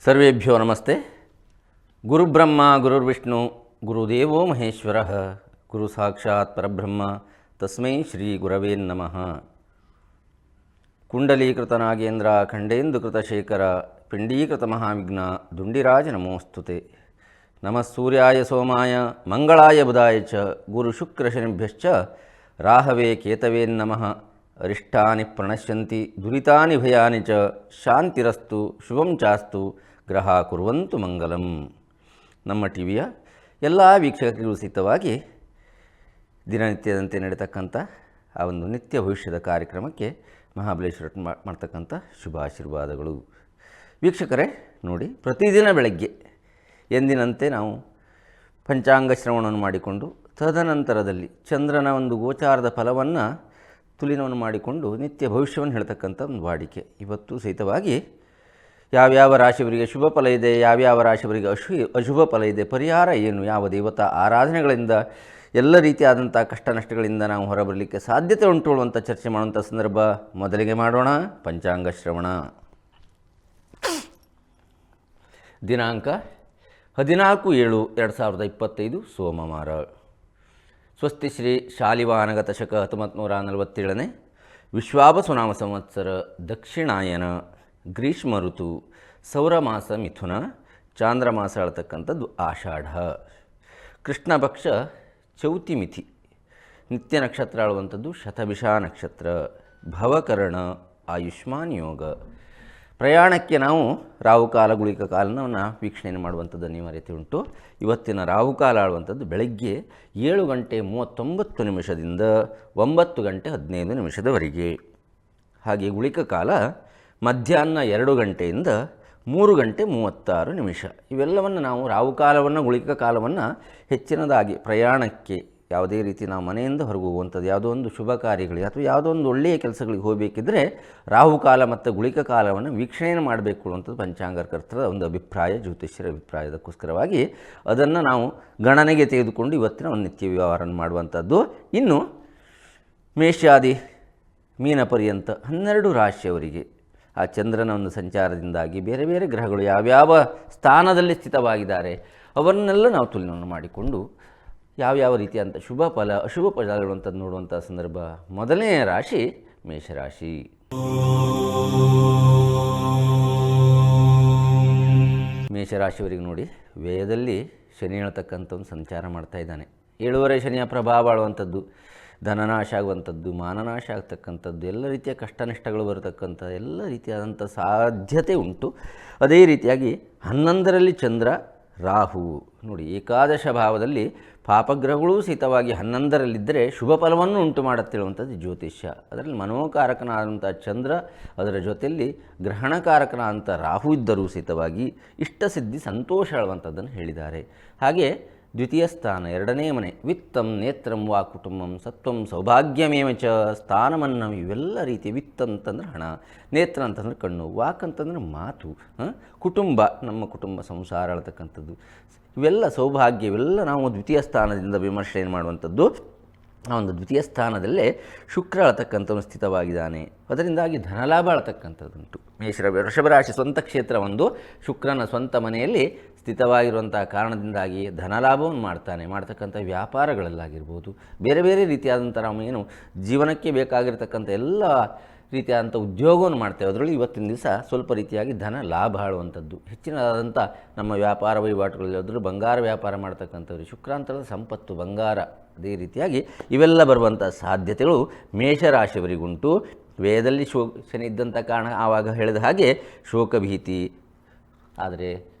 ಸರ್ವೇಭ್ಯೋ ನಮಸ್ತೆ. ಗುರುಬ್ರಹ್ಮ ಗುರುರ್ವಿಷ್ಣು ಗುರುದೇವೋ ಮಹೇಶ್ವರಃ ಗುರು ಸಾಕ್ಷಾತ್ ಪರಬ್ರಹ್ಮ ತಸ್ಮೈ ಶ್ರೀ ಗುರವೇ ನಮಃ. ಕುಂಡಲೀಕೃತ ನಾಗೇಂದ್ರ ಖಂಡೇಂದುಕೃತ ಶೇಖರ ಪಿಂಡೀಕೃತ ಮಹಾವಿಘ್ನ ದುಂಡಿರಾಜ ನಮೋಸ್ತುತೆ. ನಮಃ ಸೂರ್ಯಾಯ ಸೋಮಾಯ ಮಂಗಳಾಯ ಬುಧಾಯ ಚ ಗುರು ಶುಕ್ರ ಶನಿಭ್ಯಶ್ಚ ರಾಹವೇ ಕೇತವೇ ನಮಃ. ಅರಿಷ್ಟಾನಿ ಪ್ರಣಶ್ಯಂತಿ ದುರಿತಾನಿ ಭಯಾನಿ ಚ ಶಾಂತಿರಸ್ತು ಶುಭಂ ಚಾಸ್ತು ಗ್ರಹ ಕುರ್ವಂತು ಮಂಗಲಂ. ನಮ್ಮ ಟಿವಿಯ ಎಲ್ಲ ವೀಕ್ಷಕರಿಗೂ ಸಹಿತವಾಗಿ ದಿನನಿತ್ಯದಂತೆ ನಡೀತಕ್ಕಂಥ ಆ ಒಂದು ನಿತ್ಯ ಭವಿಷ್ಯದ ಕಾರ್ಯಕ್ರಮಕ್ಕೆ ಮಹಾಬಲೇಶ್ವರ ಮಾಡ್ತಕ್ಕಂಥ ಶುಭಾಶೀರ್ವಾದಗಳು. ವೀಕ್ಷಕರೇ ನೋಡಿ, ಪ್ರತಿದಿನ ಬೆಳಗ್ಗೆ ಎಂದಿನಂತೆ ನಾವು ಪಂಚಾಂಗ ಶ್ರವಣವನ್ನು ಮಾಡಿಕೊಂಡು ತದನಂತರದಲ್ಲಿ ಚಂದ್ರನ ಒಂದು ಗೋಚಾರದ ಫಲವನ್ನು ತುಲಿನವನ್ನು ಮಾಡಿಕೊಂಡು ನಿತ್ಯ ಭವಿಷ್ಯವನ್ನು ಹೇಳ್ತಕ್ಕಂಥ ಒಂದು ವಾಡಿಕೆ. ಇವತ್ತು ಸಹಿತವಾಗಿ ಯಾವ್ಯಾವ ರಾಶಿಯವರಿಗೆ ಶುಭ ಫಲ ಇದೆ, ಯಾವ್ಯಾವ ರಾಶಿಯವರಿಗೆ ಅಶುಭ ಫಲ ಇದೆ, ಪರಿಹಾರ ಏನು, ಯಾವ ದೇವತಾ ಆರಾಧನೆಗಳಿಂದ ಎಲ್ಲ ರೀತಿಯಾದಂಥ ಕಷ್ಟ ನಷ್ಟಗಳಿಂದ ನಾವು ಹೊರಬರಲಿಕ್ಕೆ ಸಾಧ್ಯತೆ ಉಂಟು ಅಂತ ಚರ್ಚೆ ಮಾಡುವಂಥ ಸಂದರ್ಭ. ಮೊದಲಿಗೆ ಮಾಡೋಣ ಪಂಚಾಂಗ ಶ್ರವಣ. ದಿನಾಂಕ 14/7/2025 ಸೋಮವಾರ. ಸ್ವಸ್ತಿ ಶ್ರೀ ಶಾಲಿವಾನಗತ ಶಕ 1947 ವಿಶ್ವಾವಸುನಾಮ ಸಂವತ್ಸರ ದಕ್ಷಿಣಾಯನ ಗ್ರೀಷ್ಮ ಋತು ಸೌರಮಾಸ ಮಿಥುನ ಚಾಂದ್ರಮಾಸ ಅಳ್ತಕ್ಕಂಥದ್ದು ಆಷಾಢ. ಕೃಷ್ಣ ಪಕ್ಷ ಚೌತಿ ಮಿಥಿ. ನಿತ್ಯ ನಕ್ಷತ್ರ ಆಳುವಂಥದ್ದು ಶತಭಿಷ ನಕ್ಷತ್ರ. ಭವಕರ್ಣ ಆಯುಷ್ಮಾನ್ ಯೋಗ. ಪ್ರಯಾಣಕ್ಕೆ ನಾವು ರಾಹುಕಾಲ ಗುಳಿಕ ಕಾಲವನ್ನು ವೀಕ್ಷಣೆ ಮಾಡುವಂಥದ್ದು ಅನಿವಾರ್ಯತೆ ಉಂಟು. ಇವತ್ತಿನ ರಾಹುಕಾಲ ಆಳುವಂಥದ್ದು ಬೆಳಗ್ಗೆ 7:39 9 ಗಂಟೆ 15 ನಿಮಿಷದವರೆಗೆ. ಹಾಗೆ ಗುಳಿಕ ಕಾಲ ಮಧ್ಯಾಹ್ನ 2 ಗಂಟೆಯಿಂದ 3 ಗಂಟೆ 36 ನಿಮಿಷ. ಇವೆಲ್ಲವನ್ನು ನಾವು ರಾಹುಕಾಲವನ್ನು ಗುಳಿಕ ಕಾಲವನ್ನು ಹೆಚ್ಚಿನದಾಗಿ ಪ್ರಯಾಣಕ್ಕೆ ಯಾವುದೇ ರೀತಿ ನಾವು ಮನೆಯಿಂದ ಹೊರಗೆ ಹೋಗುವಂಥದ್ದು ಯಾವುದೋ ಒಂದು ಶುಭ ಕಾರ್ಯಗಳಿಗೆ ಅಥವಾ ಯಾವುದೋ ಒಂದು ಒಳ್ಳೆಯ ಕೆಲಸಗಳಿಗೆ ಹೋಗಬೇಕಿದ್ರೆ ರಾಹುಕಾಲ ಮತ್ತು ಗುಳಿಕ ಕಾಲವನ್ನು ವೀಕ್ಷಣೆಯನ್ನು ಮಾಡಬೇಕು ಅನ್ನುವಂಥದ್ದು ಪಂಚಾಂಗಕರ್ತರ ಒಂದು ಅಭಿಪ್ರಾಯ, ಜ್ಯೋತಿಷ್ಯರ ಅಭಿಪ್ರಾಯದಕ್ಕೋಸ್ಕರವಾಗಿ ಅದನ್ನು ನಾವು ಗಣನೆಗೆ ತೆಗೆದುಕೊಂಡು ಇವತ್ತಿನ ಒಂದು ನಿತ್ಯ ವ್ಯವಹಾರ ಮಾಡುವಂಥದ್ದು. ಇನ್ನು ಮೇಷಾದಿ ಮೀನ ಪರ್ಯಂತ 12 ರಾಶಿಯವರಿಗೆ ಆ ಚಂದ್ರನ ಒಂದು ಸಂಚಾರದಿಂದಾಗಿ ಬೇರೆ ಬೇರೆ ಗ್ರಹಗಳು ಯಾವ್ಯಾವ ಸ್ಥಾನದಲ್ಲಿ ಸ್ಥಿತವಾಗಿದ್ದಾರೆ ಅವನ್ನೆಲ್ಲ ನಾವು ತುಲನೆ ಮಾಡಿಕೊಂಡು ಯಾವ್ಯಾವ ರೀತಿಯಂಥ ಶುಭ ಫಲ ಅಶುಭ ಫಲಗಳು ಅಂತ ನೋಡುವಂಥ ಸಂದರ್ಭ. ಮೊದಲನೆಯ ರಾಶಿ ಮೇಷರಾಶಿ. ಮೇಷರಾಶಿಯವರಿಗೆ ನೋಡಿ, ವ್ಯಯದಲ್ಲಿ ಶನಿ ಹೇಳ್ತಕ್ಕಂಥ ಒಂದು ಸಂಚಾರ ಮಾಡ್ತಾ ಇದ್ದಾನೆ. 7ವರೆ ಶನಿಯ ಪ್ರಭಾವ ಆಳುವಂಥದ್ದು, ಧನನಾಶ ಆಗುವಂಥದ್ದು, ಮಾನನಾಶ ಆಗ್ತಕ್ಕಂಥದ್ದು, ಎಲ್ಲ ರೀತಿಯ ಕಷ್ಟ ನಷ್ಟಗಳು ಬರತಕ್ಕಂಥ ಎಲ್ಲ ರೀತಿಯಾದಂಥ ಸಾಧ್ಯತೆ ಉಂಟು. ಅದೇ ರೀತಿಯಾಗಿ 11ರಲ್ಲಿ ಚಂದ್ರ ರಾಹು ನೋಡಿ, ಏಕಾದಶ ಭಾವದಲ್ಲಿ ಪಾಪಗ್ರಹಗಳೂ ಸಹಿತವಾಗಿ 11ರಲ್ಲಿದ್ದರೆ ಶುಭ ಫಲವನ್ನು ಉಂಟು ಮಾಡುತ್ತಿರುವಂಥದ್ದು ಜ್ಯೋತಿಷ್ಯ. ಅದರಲ್ಲಿ ಮನೋಕಾರಕನಾದಂಥ ಚಂದ್ರ, ಅದರ ಜೊತೆಯಲ್ಲಿ ಗ್ರಹಣಕಾರಕನಾದಂಥ ರಾಹು ಇದ್ದರೂ ಸಹಿತವಾಗಿ ಇಷ್ಟಸಿದ್ಧಿ ಸಂತೋಷ ಆಳುವಂಥದ್ದನ್ನು ಹೇಳಿದ್ದಾರೆ. ಹಾಗೆ ದ್ವಿತೀಯ ಸ್ಥಾನ 2ನೇ ಮನೆ, ವಿತ್ತಂ ನೇತ್ರಂ ವಾ ಕುಟುಂಬಂ ಸತ್ವಂ ಸೌಭಾಗ್ಯಮೇವ ಚ ಸ್ಥಾನಮನ್ನಂ. ಇವೆಲ್ಲ ರೀತಿಯ ವಿತ್ತ ಅಂತಂದ್ರೆ ಹಣ, ನೇತ್ರ ಅಂತಂದ್ರೆ ಕಣ್ಣು, ವಾಕ್ ಅಂತಂದ್ರೆ ಮಾತು, ಕುಟುಂಬ ನಮ್ಮ ಕುಟುಂಬ ಸಂಸಾರ ಅಳ್ತಕ್ಕಂಥದ್ದು, ಇವೆಲ್ಲ ಸೌಭಾಗ್ಯ, ಇವೆಲ್ಲ ನಾವು ದ್ವಿತೀಯ ಸ್ಥಾನದಿಂದ ವಿಮರ್ಶೆಯನ್ನು ಮಾಡುವಂಥದ್ದು. ಆ ಒಂದು ದ್ವಿತೀಯ ಸ್ಥಾನದಲ್ಲೇ ಶುಕ್ರ ಅಳತಕ್ಕಂಥವನು ಸ್ಥಿತವಾಗಿದ್ದಾನೆ. ಅದರಿಂದಾಗಿ ಧನಲಾಭ ಅಳತಕ್ಕಂಥದ್ದುಂಟು. ವೃಷಭರಾಶಿ ಸ್ವಂತ ಕ್ಷೇತ್ರ ಒಂದು ಶುಕ್ರನ ಸ್ವಂತ ಮನೆಯಲ್ಲಿ ಸ್ಥಿತವಾಗಿರುವಂಥ ಕಾರಣದಿಂದಾಗಿ ಧನಲಾಭವನ್ನು ಮಾಡ್ತಕ್ಕಂಥ ವ್ಯಾಪಾರಗಳಲ್ಲಾಗಿರ್ಬೋದು, ಬೇರೆ ಬೇರೆ ರೀತಿಯಾದಂಥ ನಾವು ಏನು ಜೀವನಕ್ಕೆ ಬೇಕಾಗಿರ್ತಕ್ಕಂಥ ಎಲ್ಲ ರೀತಿಯಾದಂಥ ಉದ್ಯೋಗವನ್ನು ಮಾಡ್ತೇವೆ. ಅದರಲ್ಲಿ ಇವತ್ತಿನ ದಿವಸ ಸ್ವಲ್ಪ ರೀತಿಯಾಗಿ ಧನ ಲಾಭ ಆಳುವಂಥದ್ದು ಹೆಚ್ಚಿನದಾದಂಥ ನಮ್ಮ ವ್ಯಾಪಾರ ವಹಿವಾಟುಗಳಲ್ಲಿ ಅದರಲ್ಲೂ ಬಂಗಾರ ವ್ಯಾಪಾರ ಮಾಡ್ತಕ್ಕಂಥವ್ರು ಶುಕ್ರಾಂತರದ ಸಂಪತ್ತು ಬಂಗಾರ. ಅದೇ ರೀತಿಯಾಗಿ ಇವೆಲ್ಲ ಬರುವಂಥ ಸಾಧ್ಯತೆಗಳು ಮೇಷರಾಶಿಯವರಿಗುಂಟು. ವೇದದಲ್ಲಿ ಶನಿ ಇದ್ದಂಥ ಕಾರಣ ಆವಾಗ ಹೇಳಿದ ಹಾಗೆ ಶೋಕಭೀತಿ. ಆದರೆ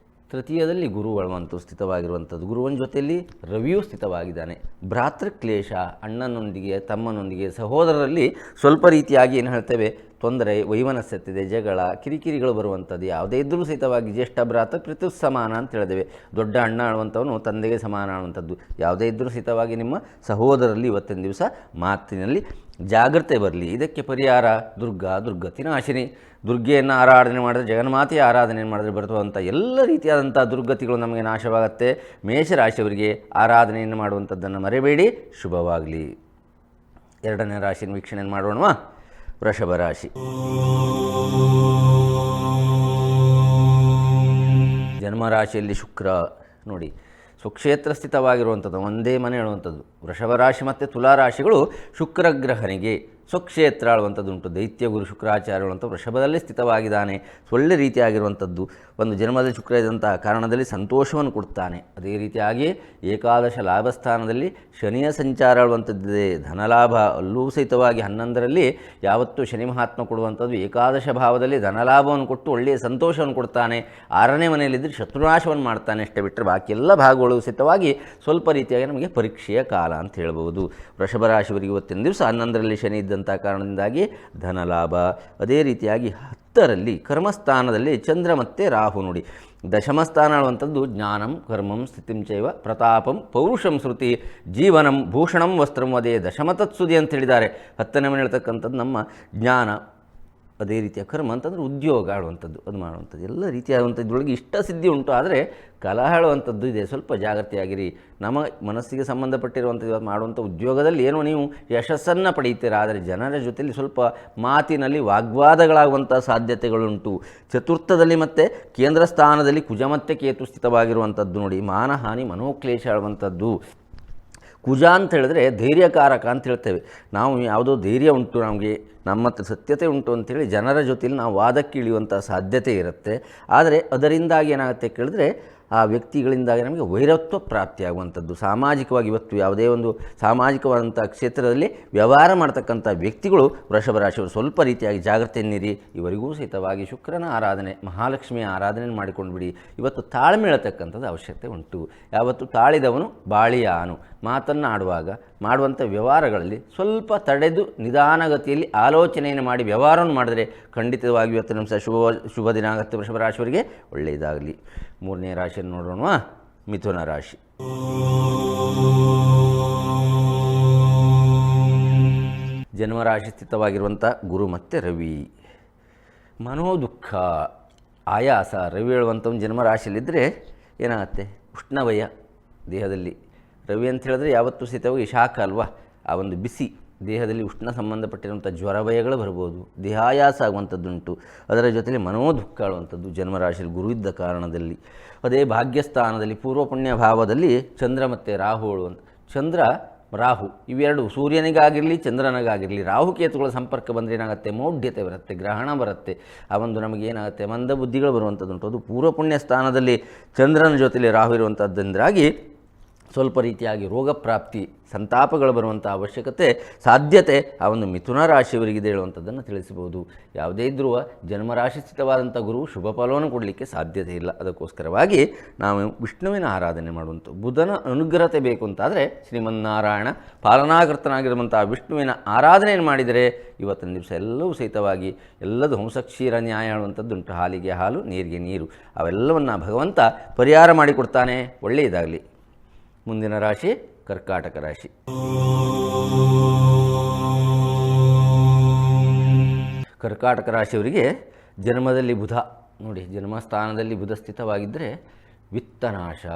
ತೃತೀಯದಲ್ಲಿ ಗುರು ಅಳುವಂತು ಸ್ಥಿತವಾಗಿರುವಂಥದ್ದು, ಗುರುವಿನ ಜೊತೆಯಲ್ಲಿ ರವಿಯೂ ಸ್ಥಿತವಾಗಿದ್ದಾನೆ. ಭ್ರಾತೃಕ್ಲೇಶ, ಅಣ್ಣನೊಂದಿಗೆ ತಮ್ಮನೊಂದಿಗೆ ಸಹೋದರರಲ್ಲಿ ಸ್ವಲ್ಪ ರೀತಿಯಾಗಿ ಏನು ಹೇಳ್ತೇವೆ ತೊಂದರೆ, ವೈಮನಸ್ಯತೆ, ಜಗಳ, ಕಿರಿಕಿರಿಗಳು ಬರುವಂಥದ್ದು ಯಾವುದೇ ಇದ್ದರೂ ಸಹಿತವಾಗಿ ಜ್ಯೇಷ್ಠ ಭ್ರಾತ ಪಿತೃ ಸಮಾನ ಅಂತ ಹೇಳಿದ್ದೇವೆ. ದೊಡ್ಡ ಅಣ್ಣ ಆಳುವಂಥವನು ತಂದೆಗೆ ಸಮಾನ ಆಳುವಂಥದ್ದು ಯಾವುದೇ ಇದ್ದರೂ ಸಹಿತವಾಗಿ ನಿಮ್ಮ ಸಹೋದರಲ್ಲಿ ಇವತ್ತಿನ ದಿವಸ ಮಾತಿನಲ್ಲಿ ಜಾಗ್ರತೆ ಬರಲಿ. ಇದಕ್ಕೆ ಪರಿಹಾರ ದುರ್ಗತಿ ನಾಶಿನಿ. ದುರ್ಗೆಯನ್ನು ಆರಾಧನೆ ಮಾಡಿದ್ರೆ, ಜಗನ್ಮಾತೆಯ ಆರಾಧನೆ ಮಾಡಿದ್ರೆ ಬರ್ತವಂಥ ಎಲ್ಲ ರೀತಿಯಾದಂಥ ದುರ್ಗತಿಗಳು ನಮಗೆ ನಾಶವಾಗುತ್ತೆ. ಮೇಷರಾಶಿಯವರಿಗೆ ಆರಾಧನೆಯನ್ನು ಮಾಡುವಂಥದ್ದನ್ನು ಮರೆಯಬೇಡಿ. ಶುಭವಾಗಲಿ. ಎರಡನೇ ರಾಶಿನ ವೀಕ್ಷಣೆ ಮಾಡೋಣವಾ? ವೃಷಭ ರಾಶಿ. ಜನ್ಮರಾಶಿಯಲ್ಲಿ ಶುಕ್ರ ನೋಡಿ ಸ್ವಕ್ಷೇತ್ರ ಸ್ಥಿತವಾಗಿರುವಂಥದ್ದು, ಒಂದೇ ಮನೆ ಹೇಳುವಂಥದ್ದು. ವೃಷಭ ರಾಶಿ ಮತ್ತು ತುಲಾ ರಾಶಿಗಳು ಶುಕ್ರಗ್ರಹನಿಗೆ ಸ್ವಕ್ಷೇತ್ರ ಆಳುವಂಥದ್ದುಂಟು. ದೈತ್ಯ ಗುರು ಶುಕ್ರಾಚಾರ್ಯ ಹೇಳುವಂಥ ವೃಷಭದಲ್ಲಿ ಸ್ಥಿತವಾಗಿದ್ದಾನೆ. ಒಳ್ಳೆ ರೀತಿಯಾಗಿರುವಂಥದ್ದು. ಒಂದು ಜನ್ಮದಲ್ಲಿ ಶುಕ್ರ ಇದ್ದಂಥ ಕಾರಣದಲ್ಲಿ ಸಂತೋಷವನ್ನು ಕೊಡ್ತಾನೆ. ಅದೇ ರೀತಿಯಾಗಿ ಏಕಾದಶ ಲಾಭಸ್ಥಾನದಲ್ಲಿ ಶನಿಯ ಸಂಚಾರ ಆಳುವಂಥದ್ದಿದೆ. ಧನಲಾಭ ಅಲ್ಲೂ ಸಹಿತವಾಗಿ 11ರಲ್ಲಿ ಯಾವತ್ತೂ ಶನಿ ಮಹಾತ್ಮ ಕೊಡುವಂಥದ್ದು. ಏಕಾದಶ ಭಾವದಲ್ಲಿ ಧನಲಾಭವನ್ನು ಕೊಟ್ಟು ಒಳ್ಳೆಯ ಸಂತೋಷವನ್ನು ಕೊಡ್ತಾನೆ. 6ನೇ ಮನೆಯಲ್ಲಿದ್ದರೆ ಶತ್ರುನಾಶವನ್ನು ಮಾಡ್ತಾನೆ. ಅಷ್ಟೇ ಬಿಟ್ಟರೆ ಬಾಕಿ ಎಲ್ಲ ಭಾಗಗಳು ಸಹಿತವಾಗಿ ಸ್ವಲ್ಪ ರೀತಿಯಾಗಿ ನಮಗೆ ಪರೀಕ್ಷೆಯ ಕಾಲ ಅಂತ ಹೇಳ್ಬೋದು. ವೃಷಭ ರಾಶಿಯವರಿಗೆ ಇವತ್ತಿನ ದಿವಸ 11ರಲ್ಲಿ ಶನಿ ಇದ್ದಂಥ ಕಾರಣದಿಂದಾಗಿ ಧನಲಾಭ. ಅದೇ ರೀತಿಯಾಗಿ 10ರಲ್ಲಿ ಕರ್ಮಸ್ಥಾನದಲ್ಲಿ ಚಂದ್ರ ಮತ್ತು ರಾಹು ನೋಡಿ. ದಶಮಸ್ಥಾನ ಅನ್ನುವಂಥದ್ದು ಜ್ಞಾನಂ ಕರ್ಮಂ ಸ್ಥಿತಿಂಚೈವ ಪ್ರತಾಪಂ ಪೌರುಷಂ ಶ್ರುತಿ ಜೀವನಂ ಭೂಷಣಂ ವಸ್ತ್ರಂ ಅದೇ ದಶಮತತ್ಸುದಿ ಅಂತ ಹೇಳಿದ್ದಾರೆ. 10ನೇ ಮನೆ ಹೇಳ್ತಕ್ಕಂಥದ್ದು ನಮ್ಮ ಜ್ಞಾನ. ಅದೇ ರೀತಿಯ ಕರ್ಮ ಅಂತಂದರೆ ಉದ್ಯೋಗ ಆಡುವಂಥದ್ದು, ಅದು ಮಾಡುವಂಥದ್ದು ಎಲ್ಲ ರೀತಿಯಾದಂಥದ್ದೊಳಗೆ ಇಷ್ಟ ಸಿದ್ಧಿ ಉಂಟು. ಆದರೆ ಕಲಹ ಹೇಳುವಂಥದ್ದು ಇದೆ. ಸ್ವಲ್ಪ ಜಾಗೃತಿಯಾಗಿರಿ. ನಮ್ಮ ಮನಸ್ಸಿಗೆ ಸಂಬಂಧಪಟ್ಟಿರುವಂಥದ್ದು ಮಾಡುವಂಥ ಉದ್ಯೋಗದಲ್ಲಿ ಏನೋ ನೀವು ಯಶಸ್ಸನ್ನು ಪಡೆಯುತ್ತೀರ. ಆದರೆ ಜನರ ಜೊತೆಯಲ್ಲಿ ಸ್ವಲ್ಪ ಮಾತಿನಲ್ಲಿ ವಾಗ್ವಾದಗಳಾಗುವಂಥ ಸಾಧ್ಯತೆಗಳುಂಟು. ಚತುರ್ಥದಲ್ಲಿ ಮತ್ತು ಕೇಂದ್ರ ಸ್ಥಾನದಲ್ಲಿ ಕುಜ ಮತ್ತು ಕೇತು ಸ್ಥಿತವಾಗಿರುವಂಥದ್ದು ನೋಡಿ. ಮಾನಹಾನಿ ಮನೋಕ್ಲೇಶ ಆಳುವಂಥದ್ದು. ಕುಜ ಅಂತ ಹೇಳಿದ್ರೆ ಧೈರ್ಯಕಾರಕ ಅಂತ ಹೇಳ್ತೇವೆ ನಾವು. ಯಾವುದೋ ಧೈರ್ಯ ಉಂಟು ನಮಗೆ, ನಮ್ಮ ಸತ್ಯತೆ ಉಂಟು ಅಂಥೇಳಿ ಜನರ ಜೊತೆಲಿ ನಾವು ವಾದಕ್ಕೆ ಇಳಿಯುವಂಥ ಸಾಧ್ಯತೆ ಇರುತ್ತೆ. ಆದರೆ ಅದರಿಂದಾಗಿ ಏನಾಗುತ್ತೆ ಕೇಳಿದ್ರೆ ಆ ವ್ಯಕ್ತಿಗಳಿಂದಾಗಿ ನಮಗೆ ವೈರತ್ವ ಪ್ರಾಪ್ತಿಯಾಗುವಂಥದ್ದು. ಸಾಮಾಜಿಕವಾಗಿ ಇವತ್ತು ಯಾವುದೇ ಒಂದು ಸಾಮಾಜಿಕವಾದಂಥ ಕ್ಷೇತ್ರದಲ್ಲಿ ವ್ಯವಹಾರ ಮಾಡ್ತಕ್ಕಂಥ ವ್ಯಕ್ತಿಗಳು ವೃಷಭ ರಾಶಿಯವರು ಸ್ವಲ್ಪ ರೀತಿಯಾಗಿ ಜಾಗ್ರತೆಯನ್ನಿರಿ. ಇವರಿಗೂ ಸಹಿತವಾಗಿ ಶುಕ್ರನ ಆರಾಧನೆ, ಮಹಾಲಕ್ಷ್ಮಿಯ ಆರಾಧನೆ ಮಾಡಿಕೊಂಡು ಬಿಡಿ. ಇವತ್ತು ತಾಳ್ಮೆ ಹೇಳ್ತಕ್ಕಂಥದ್ದು ಅವಶ್ಯಕತೆ ಉಂಟು. ಯಾವತ್ತು ತಾಳಿದವನು ಬಾಳಿಯಾನು. ಮಾತನ್ನು ಆಡುವಾಗ ಮಾಡುವಂಥ ವ್ಯವಹಾರಗಳಲ್ಲಿ ಸ್ವಲ್ಪ ತಡೆದು ನಿಧಾನಗತಿಯಲ್ಲಿ ಆಲೋಚನೆಯನ್ನು ಮಾಡಿ ವ್ಯವಹಾರವನ್ನು ಮಾಡಿದರೆ ಖಂಡಿತವಾಗಿ ಇವತ್ತು ನಿಮಿಷ ಶುಭ ದಿನ ಆಗುತ್ತೆ ವೃಷಭ ರಾಶಿಯವರಿಗೆ. ಒಳ್ಳೆಯದಾಗಲಿ. 3ನೇ ರಾಶಿಯನ್ನು ನೋಡೋಣ. ಮಿಥುನ ರಾಶಿ. ಜನ್ಮರಾಶಿ ಸ್ಥಿತವಾಗಿರುವಂಥ ಗುರು ಮತ್ತು ರವಿ. ಮನೋದುಃಖ, ಆಯಾಸ. ರವಿ ಹೇಳುವಂಥವ್ನು ಜನ್ಮರಾಶಿಯಲ್ಲಿದ್ದರೆ ಏನಾಗುತ್ತೆ? ಉಷ್ಣವಯ ದೇಹದಲ್ಲಿ. ರವಿ ಅಂತ ಹೇಳಿದ್ರೆ ಯಾವತ್ತೂ ಸಹಿತವಾಗಿ ಶಾಖ ಅಲ್ವಾ, ಆ ಒಂದು ಬಿಸಿ ದೇಹದಲ್ಲಿ ಉಷ್ಣ ಸಂಬಂಧಪಟ್ಟಿರುವಂಥ ಜ್ವರಭಯಗಳು ಬರ್ಬೋದು. ದೇಹಾಯಾಸ ಆಗುವಂಥದ್ದುಂಟು. ಅದರ ಜೊತೆಯಲ್ಲಿ ಮನೋದುಃಖ ಆಳುವಂಥದ್ದು ಜನ್ಮರಾಶಿಯಲ್ಲಿ ಗುರು ಇದ್ದ ಕಾರಣದಲ್ಲಿ. ಅದೇ ಭಾಗ್ಯಸ್ಥಾನದಲ್ಲಿ ಪೂರ್ವ ಪುಣ್ಯ ಭಾವದಲ್ಲಿ ಚಂದ್ರ ಮತ್ತು ರಾಹು ಹೇಳುವಂಥ. ಚಂದ್ರ ರಾಹು ಇವೆರಡು ಸೂರ್ಯನಿಗಾಗಿರಲಿ ಚಂದ್ರನಿಗಾಗಿರಲಿ ರಾಹುಕೇತುಗಳ ಸಂಪರ್ಕ ಬಂದರೆ ಏನಾಗುತ್ತೆ? ಮೌಢ್ಯತೆ ಬರುತ್ತೆ, ಗ್ರಹಣ ಬರುತ್ತೆ. ಆ ಒಂದು ನಮಗೇನಾಗುತ್ತೆ? ಮಂದ ಬುದ್ಧಿಗಳು ಬರುವಂಥದ್ದುಂಟು. ಅದು ಪೂರ್ವ ಪುಣ್ಯ ಸ್ಥಾನದಲ್ಲಿ ಚಂದ್ರನ ಜೊತೆಯಲ್ಲಿ ರಾಹು ಇರುವಂಥದ್ದಿಂದಾಗಿ ಸ್ವಲ್ಪ ರೀತಿಯಾಗಿ ರೋಗ ಪ್ರಾಪ್ತಿ, ಸಂತಾಪಗಳು ಬರುವಂಥ ಅವಶ್ಯಕತೆ, ಸಾಧ್ಯತೆ ಆ ಒಂದು ಮಿಥುನ ರಾಶಿಯವರಿಗಿದೆ ಹೇಳುವಂಥದ್ದನ್ನು ತಿಳಿಸಬಹುದು. ಯಾವುದೇ ಇದ್ದರೂ ಜನ್ಮರಾಶಿ ಸ್ಥಿತವಾದಂಥ ಗುರು ಶುಭ ಫಲವನ್ನು ಕೊಡಲಿಕ್ಕೆ ಸಾಧ್ಯತೆ ಇಲ್ಲ. ಅದಕ್ಕೋಸ್ಕರವಾಗಿ ನಾವು ವಿಷ್ಣುವಿನ ಆರಾಧನೆ ಮಾಡುವಂಥ, ಬುಧನ ಅನುಗ್ರಹತೆ ಬೇಕು ಅಂತಾದರೆ ಶ್ರೀಮನ್ನಾರಾಯಣ ಪಾಲನಾಕರ್ತನಾಗಿರುವಂಥ ವಿಷ್ಣುವಿನ ಆರಾಧನೆಯನ್ನು ಮಾಡಿದರೆ ಇವತ್ತಿನ ದಿವಸ ಎಲ್ಲವೂ ಸಹಿತವಾಗಿ ಎಲ್ಲದು ಹಂಸಕ್ಷೀರ ನ್ಯಾಯ ಹೇಳುವಂಥದ್ದುಂಟು. ಹಾಲಿಗೆ ಹಾಲು, ನೀರಿಗೆ ನೀರು, ಅವೆಲ್ಲವನ್ನು ಭಗವಂತ ಪರಿಹಾರ ಮಾಡಿಕೊಡ್ತಾನೆ. ಒಳ್ಳೆಯದಾಗಲಿ. ಮುಂದಿನ ರಾಶಿ ಕರ್ಕಾಟಕ ರಾಶಿ. ಕರ್ಕಾಟಕ ರಾಶಿಯವರಿಗೆ ಜನ್ಮದಲ್ಲಿ ಬುಧ ನೋಡಿ. ಜನ್ಮಸ್ಥಾನದಲ್ಲಿ ಬುಧ ಸ್ಥಿತವಾಗಿದ್ದರೆ ವಿತ್ತನಾಶ,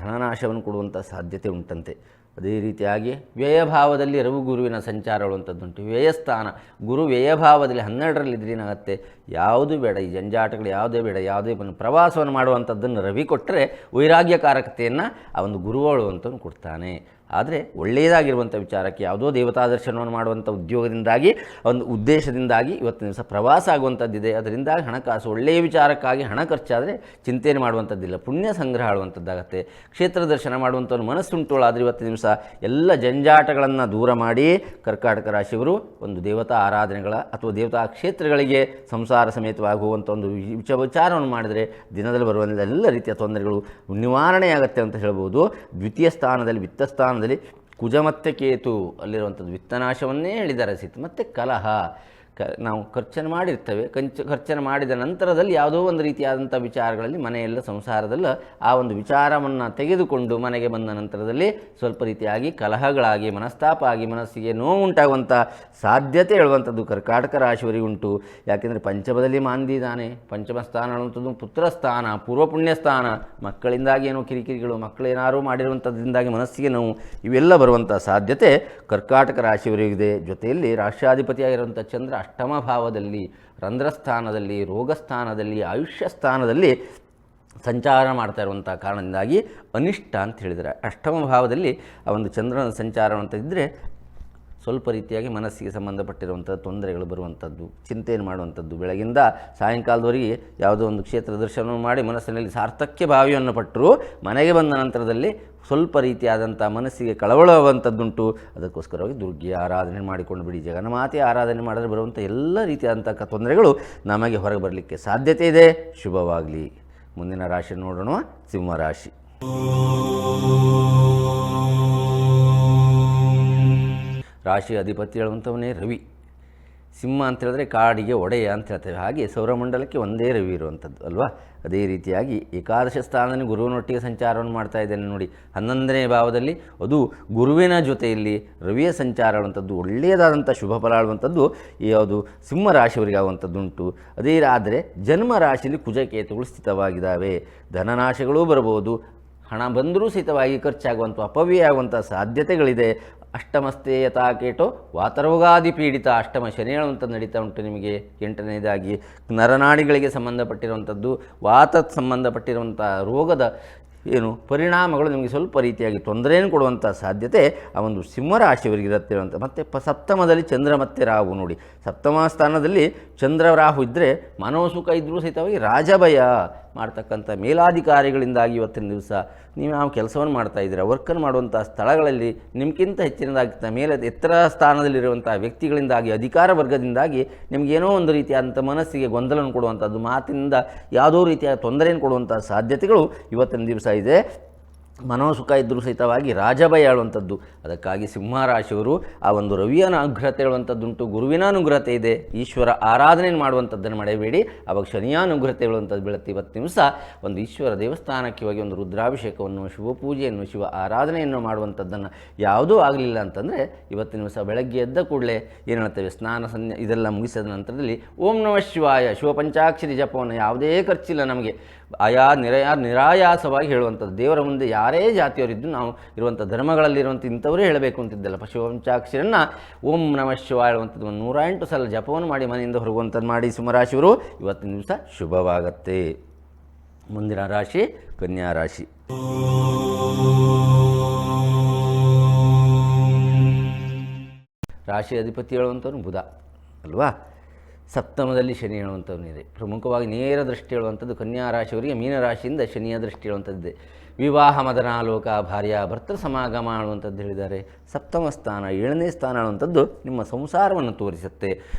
ಧನನಾಶವನ್ನು ಕೊಡುವಂಥ ಸಾಧ್ಯತೆ ಉಂಟಂತೆ. ಅದೇ ರೀತಿಯಾಗಿ ವ್ಯಯಭಾವದಲ್ಲಿ ರವಿ ಗುರುವಿನ ಸಂಚಾರ ಹೇಳುವಂಥದ್ದುಂಟು. ವ್ಯಯಸ್ಥಾನ ಗುರು ವ್ಯಯಭಾವದಲ್ಲಿ 12ರಲ್ಲಿದ್ದರೆ ಏನಾಗುತ್ತೆ? ಯಾವುದು ಬೇಡ, ಈ ಜಂಜಾಟಗಳು ಯಾವುದೇ ಬೇಡ, ಯಾವುದೇ ಪ್ರವಾಸವನ್ನು ಮಾಡುವಂಥದ್ದನ್ನು ರವಿ ಕೊಟ್ಟರೆ ವೈರಾಗ್ಯಕಾರಕತೆಯನ್ನು ಆ ಒಂದು ಗುರುವಳುವಂಥವ್ನು ಕೊಡ್ತಾನೆ. ಆದರೆ ಒಳ್ಳೆಯದಾಗಿರುವಂಥ ವಿಚಾರಕ್ಕೆ ಯಾವುದೋ ದೇವತಾ ದರ್ಶನವನ್ನು ಮಾಡುವಂಥ ಉದ್ಯೋಗದಿಂದಾಗಿ, ಒಂದು ಉದ್ದೇಶದಿಂದಾಗಿ ಇವತ್ತಿನ ದಿವಸ ಪ್ರವಾಸ ಆಗುವಂಥದ್ದಿದೆ. ಅದರಿಂದಾಗಿ ಹಣಕಾಸು ಒಳ್ಳೆಯ ವಿಚಾರಕ್ಕಾಗಿ ಹಣ ಖರ್ಚಾದರೆ ಚಿಂತೆಯನ್ನು ಮಾಡುವಂಥದ್ದಿಲ್ಲ, ಪುಣ್ಯ ಸಂಗ್ರಹ ಆಳುವಂಥದ್ದಾಗತ್ತೆ. ಕ್ಷೇತ್ರ ದರ್ಶನ ಮಾಡುವಂಥವ್ರು ಮನಸ್ಸುಂಟೋಳಾದರೆ ಇವತ್ತಿನ ದಿವಸ ಎಲ್ಲ ಜಂಜಾಟಗಳನ್ನು ದೂರ ಮಾಡಿ ಕರ್ಕಾಟಕ ರಾಶಿಯವರು ಒಂದು ದೇವತಾ ಆರಾಧನೆಗಳ ಅಥವಾ ದೇವತಾ ಕ್ಷೇತ್ರಗಳಿಗೆ ಸಂಸಾರ ಸಮೇತವಾಗಿ ಹೋಗುವಂಥ ಒಂದು ವಿಚಾರವನ್ನು ಮಾಡಿದರೆ ದಿನದಲ್ಲಿ ಬರುವ ಎಲ್ಲ ರೀತಿಯ ತೊಂದರೆಗಳು ನಿವಾರಣೆಯಾಗತ್ತೆ ಅಂತ ಹೇಳ್ಬೋದು. ದ್ವಿತೀಯ ಸ್ಥಾನದಲ್ಲಿ ವಿತ್ತಸ್ಥಾನ ಕುಜ ಮತ್ತು ಕೇತು ಅಲ್ಲಿರುವಂಥದ್ದು ವಿತ್ತನಾಶವನ್ನೇ ಹೇಳಿದ್ದಾರೆ. ಮತ್ತು ಕಲಹ ನಾವು ಖರ್ಚನ್ನು ಮಾಡಿರ್ತೇವೆ. ಖರ್ಚನ್ನು ಮಾಡಿದ ನಂತರದಲ್ಲಿ ಯಾವುದೋ ಒಂದು ರೀತಿಯಾದಂಥ ವಿಚಾರಗಳಲ್ಲಿ ಮನೆಯೆಲ್ಲ ಸಂಸಾರದಲ್ಲ ಆ ಒಂದು ವಿಚಾರವನ್ನು ತೆಗೆದುಕೊಂಡು ಮನೆಗೆ ಬಂದ ನಂತರದಲ್ಲಿ ಸ್ವಲ್ಪ ರೀತಿಯಾಗಿ ಕಲಹಗಳಾಗಿ ಮನಸ್ತಾಪ ಆಗಿ ಮನಸ್ಸಿಗೆ ನೋವು ಉಂಟಾಗುವಂಥ ಸಾಧ್ಯತೆ ಹೇಳುವಂಥದ್ದು ಕರ್ಕಾಟಕ ರಾಶಿಯವರಿಗೆ ಉಂಟು. ಯಾಕೆಂದರೆ ಪಂಚಮದಲ್ಲಿ ಮಾಂದಿ ಇದ್ದಾನೆ. ಪಂಚಮ ಸ್ಥಾನ ಅನ್ನುವಂಥದ್ದು ಪುತ್ರ ಸ್ಥಾನ, ಪೂರ್ವ ಪುಣ್ಯ ಸ್ಥಾನ. ಮಕ್ಕಳಿಂದಾಗಿ ಏನೋ ಕಿರಿಕಿರಿಗಳು, ಮಕ್ಕಳೇನಾರು ಮಾಡಿರುವಂಥದ್ದಿಂದಾಗಿ ಮನಸ್ಸಿಗೆ ನೋವು, ಇವೆಲ್ಲ ಬರುವಂಥ ಸಾಧ್ಯತೆ ಕರ್ಕಾಟಕ ರಾಶಿಯವರಿಗಿದೆ. ಜೊತೆಯಲ್ಲಿ ರಾಷ್ಟ್ರಾಧಿಪತಿಯಾಗಿರುವಂಥ ಚಂದ್ರ ಅಷ್ಟಮ ಭಾವದಲ್ಲಿ, ರಂಧ್ರಸ್ಥಾನದಲ್ಲಿ, ರೋಗಸ್ಥಾನದಲ್ಲಿ, ಆಯುಷ್ಯ ಸ್ಥಾನದಲ್ಲಿ ಸಂಚಾರ ಮಾಡ್ತಾ ಇರುವಂಥ ಕಾರಣದಿಂದಾಗಿ ಅನಿಷ್ಟ ಅಂತ ಹೇಳಿದರೆ, ಅಷ್ಟಮ ಭಾವದಲ್ಲಿ ಆ ಒಂದು ಚಂದ್ರನ ಸಂಚಾರ ಅಂತ ಇದ್ದರೆ ಸ್ವಲ್ಪ ರೀತಿಯಾಗಿ ಮನಸ್ಸಿಗೆ ಸಂಬಂಧಪಟ್ಟಿರುವಂಥ ತೊಂದರೆಗಳು ಬರುವಂಥದ್ದು, ಚಿಂತೆಯನ್ನು ಮಾಡುವಂಥದ್ದು. ಬೆಳಗಿಂದ ಸಾಯಂಕಾಲದವರೆಗೆ ಯಾವುದೋ ಒಂದು ಕ್ಷೇತ್ರ ದರ್ಶನವನ್ನು ಮಾಡಿ ಮನಸ್ಸಿನಲ್ಲಿ ಸಾರ್ಥಕ್ಯ ಭಾವಿಯನ್ನು ಪಟ್ಟರು ಮನೆಗೆ ಬಂದ ನಂತರದಲ್ಲಿ ಸ್ವಲ್ಪ ರೀತಿಯಾದಂಥ ಮನಸ್ಸಿಗೆ ಕಳವಳವಂಥದ್ದುಂಟು. ಅದಕ್ಕೋಸ್ಕರವಾಗಿ ದುರ್ಗೆ ಆರಾಧನೆ ಮಾಡಿಕೊಂಡು ಬಿಡಿ. ಜಗನ್ಮಾತೆ ಆರಾಧನೆ ಮಾಡಿದ್ರೆ ಬರುವಂಥ ಎಲ್ಲ ರೀತಿಯಾದಂಥ ತೊಂದರೆಗಳು ನಮಗೆ ಹೊರಗೆ ಬರಲಿಕ್ಕೆ ಸಾಧ್ಯತೆ ಇದೆ. ಶುಭವಾಗಲಿ. ಮುಂದಿನ ರಾಶಿ ನೋಡೋಣ, ಸಿಂಹರಾಶಿ. ರಾಶಿ ಅಧಿಪತಿ ಹೇಳುವಂಥವನೇ ರವಿ. ಸಿಂಹ ಅಂತ ಹೇಳಿದ್ರೆ ಕಾಡಿಗೆ ಒಡೆಯ ಅಂತ ಹೇಳ್ತೇವೆ. ಹಾಗೆ ಸೌರಮಂಡಲಕ್ಕೆ ಒಂದೇ ರವಿ ಇರುವಂಥದ್ದು ಅಲ್ವಾ. ಅದೇ ರೀತಿಯಾಗಿ ಏಕಾದಶ ಸ್ಥಾನದಲ್ಲಿ ಗುರುವಿನೊಟ್ಟಿಗೆ ಸಂಚಾರವನ್ನು ಮಾಡ್ತಾ ಇದ್ದೇನೆ ನೋಡಿ. 11ನೇ ಭಾವದಲ್ಲಿ ಅದು ಗುರುವಿನ ಜೊತೆಯಲ್ಲಿ ರವಿಯ ಸಂಚಾರ ಆಗುವಂಥದ್ದು ಒಳ್ಳೆಯದಾದಂಥ ಶುಭ ಫಲ ಆಳುವಂಥದ್ದು ಯಾವುದು ಸಿಂಹ ರಾಶಿಯವರಿಗೆ ಆಗುವಂಥದ್ದುಂಟು. ಅದೇ ಆದರೆ ಜನ್ಮ ರಾಶಿಯಲ್ಲಿ ಕುಜಕೇತುಗಳು ಸ್ಥಿತವಾಗಿದ್ದಾವೆ. ಧನನಾಶಗಳೂ ಬರಬಹುದು, ಹಣ ಬಂದರೂ ಸಹಿತವಾಗಿ ಖರ್ಚಾಗುವಂಥ ಅಪವ್ಯಯ ಆಗುವಂಥ ಸಾಧ್ಯತೆಗಳಿದೆ. ಅಷ್ಟಮಸ್ತೆ ಯಥಾಕೇಟೋ ವಾತರೋಗಾದಿ ಪೀಡಿತ. ಅಷ್ಟಮ ಶನಿ ಹೇಳುವಂಥದ್ದು ನಡೀತಾ ಉಂಟು ನಿಮಗೆ. 8ನೇದಾಗಿ ನರನಾಡಿಗಳಿಗೆ ಸಂಬಂಧಪಟ್ಟಿರುವಂಥದ್ದು, ವಾತಕ್ಕೆ ಸಂಬಂಧಪಟ್ಟಿರುವಂಥ ರೋಗದ ಪರಿಣಾಮಗಳು ನಿಮಗೆ ಸ್ವಲ್ಪ ರೀತಿಯಾಗಿ ತೊಂದರೆಯನ್ನು ಕೊಡುವಂಥ ಸಾಧ್ಯತೆ ಆ ಒಂದು ಸಿಂಹರಾಶಿಯವರಿಗೆ ಇರುತ್ತೆ ಅಂತ. ಮತ್ತು ಸಪ್ತಮದಲ್ಲಿ ಚಂದ್ರ ಮತ್ತು ರಾಹು ನೋಡಿ. ಸಪ್ತಮ ಸ್ಥಾನದಲ್ಲಿ ಚಂದ್ರ ರಾಹು ಇದ್ದರೆ ಮನೋಸುಖ ಇದ್ದರೂ ಸಹಿತವಾಗಿ ರಾಜಭಯ ಮಾಡ್ತಕ್ಕಂಥ ಮೇಲಾಧಿಕಾರಿಗಳಿಂದಾಗಿ ಇವತ್ತಿನ ದಿವಸ ನಾವು ಕೆಲಸವನ್ನು ಮಾಡ್ತಾ ಇದ್ದೀರಾ, ವರ್ಕನ್ನು ಮಾಡುವಂಥ ಸ್ಥಳಗಳಲ್ಲಿ ನಿಮಗಿಂತ ಹೆಚ್ಚಿನದಾಗಿ ಮೇಲೆ ಎತ್ತರ ಸ್ಥಾನದಲ್ಲಿರುವಂಥ ವ್ಯಕ್ತಿಗಳಿಂದಾಗಿ, ಅಧಿಕಾರ ವರ್ಗದಿಂದಾಗಿ ನಿಮಗೇನೋ ಒಂದು ರೀತಿಯಾದಂಥ ಮನಸ್ಸಿಗೆ ಗೊಂದಲವನ್ನು ಕೊಡುವಂಥದ್ದು, ಮಾತಿನಿಂದ ಯಾವುದೋ ರೀತಿಯ ತೊಂದರೆಯನ್ನು ಕೊಡುವಂಥ ಸಾಧ್ಯತೆಗಳು ಇವತ್ತಿನ ದಿವಸ ಇದೆ. ಮನೋಸುಖ ಇದ್ದರೂ ಸಹಿತವಾಗಿ ರಾಜಭಯ ಹೇಳುವಂಥದ್ದು. ಅದಕ್ಕಾಗಿ ಸಿಂಹರಾಶಿಯವರು ಆ ಒಂದು ರವಿಯ ಅನುಗ್ರಹತೆ ಹೇಳುವಂಥದ್ದುಂಟು, ಗುರುವಿನ ಅನುಗ್ರಹತೆ ಇದೆ. ಈಶ್ವರ ಆರಾಧನೆಯನ್ನು ಮಾಡುವಂಥದ್ದನ್ನು ಮಾಡಬೇಡಿ, ಅವಾಗ ಶನಿಯ ಅನುಗ್ರಹತೆ ಹೇಳುವಂಥದ್ದು ಬೀಳುತ್ತೆ. ಇವತ್ತು ದಿವಸ ಒಂದು ಈಶ್ವರ ದೇವಸ್ಥಾನಕ್ಕೆ ಹೋಗಿ ಒಂದು ರುದ್ರಾಭಿಷೇಕವನ್ನು, ಶಿವ ಪೂಜೆಯನ್ನು, ಶಿವ ಆರಾಧನೆಯನ್ನು ಮಾಡುವಂಥದ್ದನ್ನು ಯಾವುದೂ ಆಗಲಿಲ್ಲ ಅಂತಂದರೆ ಇವತ್ತಿನ ದಿವಸ ಬೆಳಗ್ಗೆ ಎದ್ದ ಕೂಡಲೇ ಏನು ಹೇಳ್ತೇವೆ, ಸ್ನಾನ ಇದೆಲ್ಲ ಮುಗಿಸಿದ ನಂತರದಲ್ಲಿ ಓಂ ನಮಃ ಶಿವಾಯ ಶಿವಪಂಚಾಕ್ಷರಿ ಜಪವನ್ನು ಯಾವುದೇ ಖರ್ಚಿಲ್ಲ ನಮಗೆ ನಿರಾಯಾಸವಾಗಿ ಹೇಳುವಂಥದ್ದು. ದೇವರ ಮುಂದೆ ಯಾರೇ ಜಾತಿಯವರಿದ್ದು ನಾವು ಇರುವಂಥ ಧರ್ಮಗಳಲ್ಲಿರುವಂಥ ಇಂಥವರೇ ಹೇಳಬೇಕು ಅಂತಿದ್ದಲ್ಲ. ಶಿವಪಂಚಾಕ್ಷರನ್ನು ಓಂ ನಮಃ ಶಿವಾಯ ಹೇಳುವಂಥದ್ದು 108 ಸಲ ಜಪವನ್ನು ಮಾಡಿ ಮನೆಯಿಂದ ಹೊರಗುವಂಥದ್ದು ಮಾಡಿ ಸಿಂಹರಾಶಿಯವರು ಇವತ್ತಿನ ದಿವಸ ಶುಭವಾಗತ್ತೆ. ಮುಂದಿನ ರಾಶಿ ಕನ್ಯಾ ರಾಶಿ. ರಾಶಿ ಅಧಿಪತಿ ಹೇಳುವಂಥವ್ರು ಬುಧ ಅಲ್ವಾ. ಸಪ್ತಮದಲ್ಲಿ ಶನಿ ಹೇಳುವಂಥವನಿದೆ. ಪ್ರಮುಖವಾಗಿ ನೇರ ದೃಷ್ಟಿ ಹೇಳುವಂಥದ್ದು ಕನ್ಯಾ ರಾಶಿಯವರಿಗೆ ಮೀನರಾಶಿಯಿಂದ ಶನಿಯ ದೃಷ್ಟಿ ಹೇಳುವಂಥದ್ದಿದೆ. ವಿವಾಹ ಮದನಾಲೋಕ ಭಾರ್ಯ ಭರ್ತೃ ಸಮಾಗಮ ಅನ್ನುವಂಥದ್ದು ಹೇಳಿದ್ದಾರೆ. ಸಪ್ತಮ ಸ್ಥಾನ 7ನೇ ಸ್ಥಾನ ಅನ್ನುವಂಥದ್ದು ನಿಮ್ಮ ಸಂಸಾರವನ್ನು ತೋರಿಸುತ್ತೆ.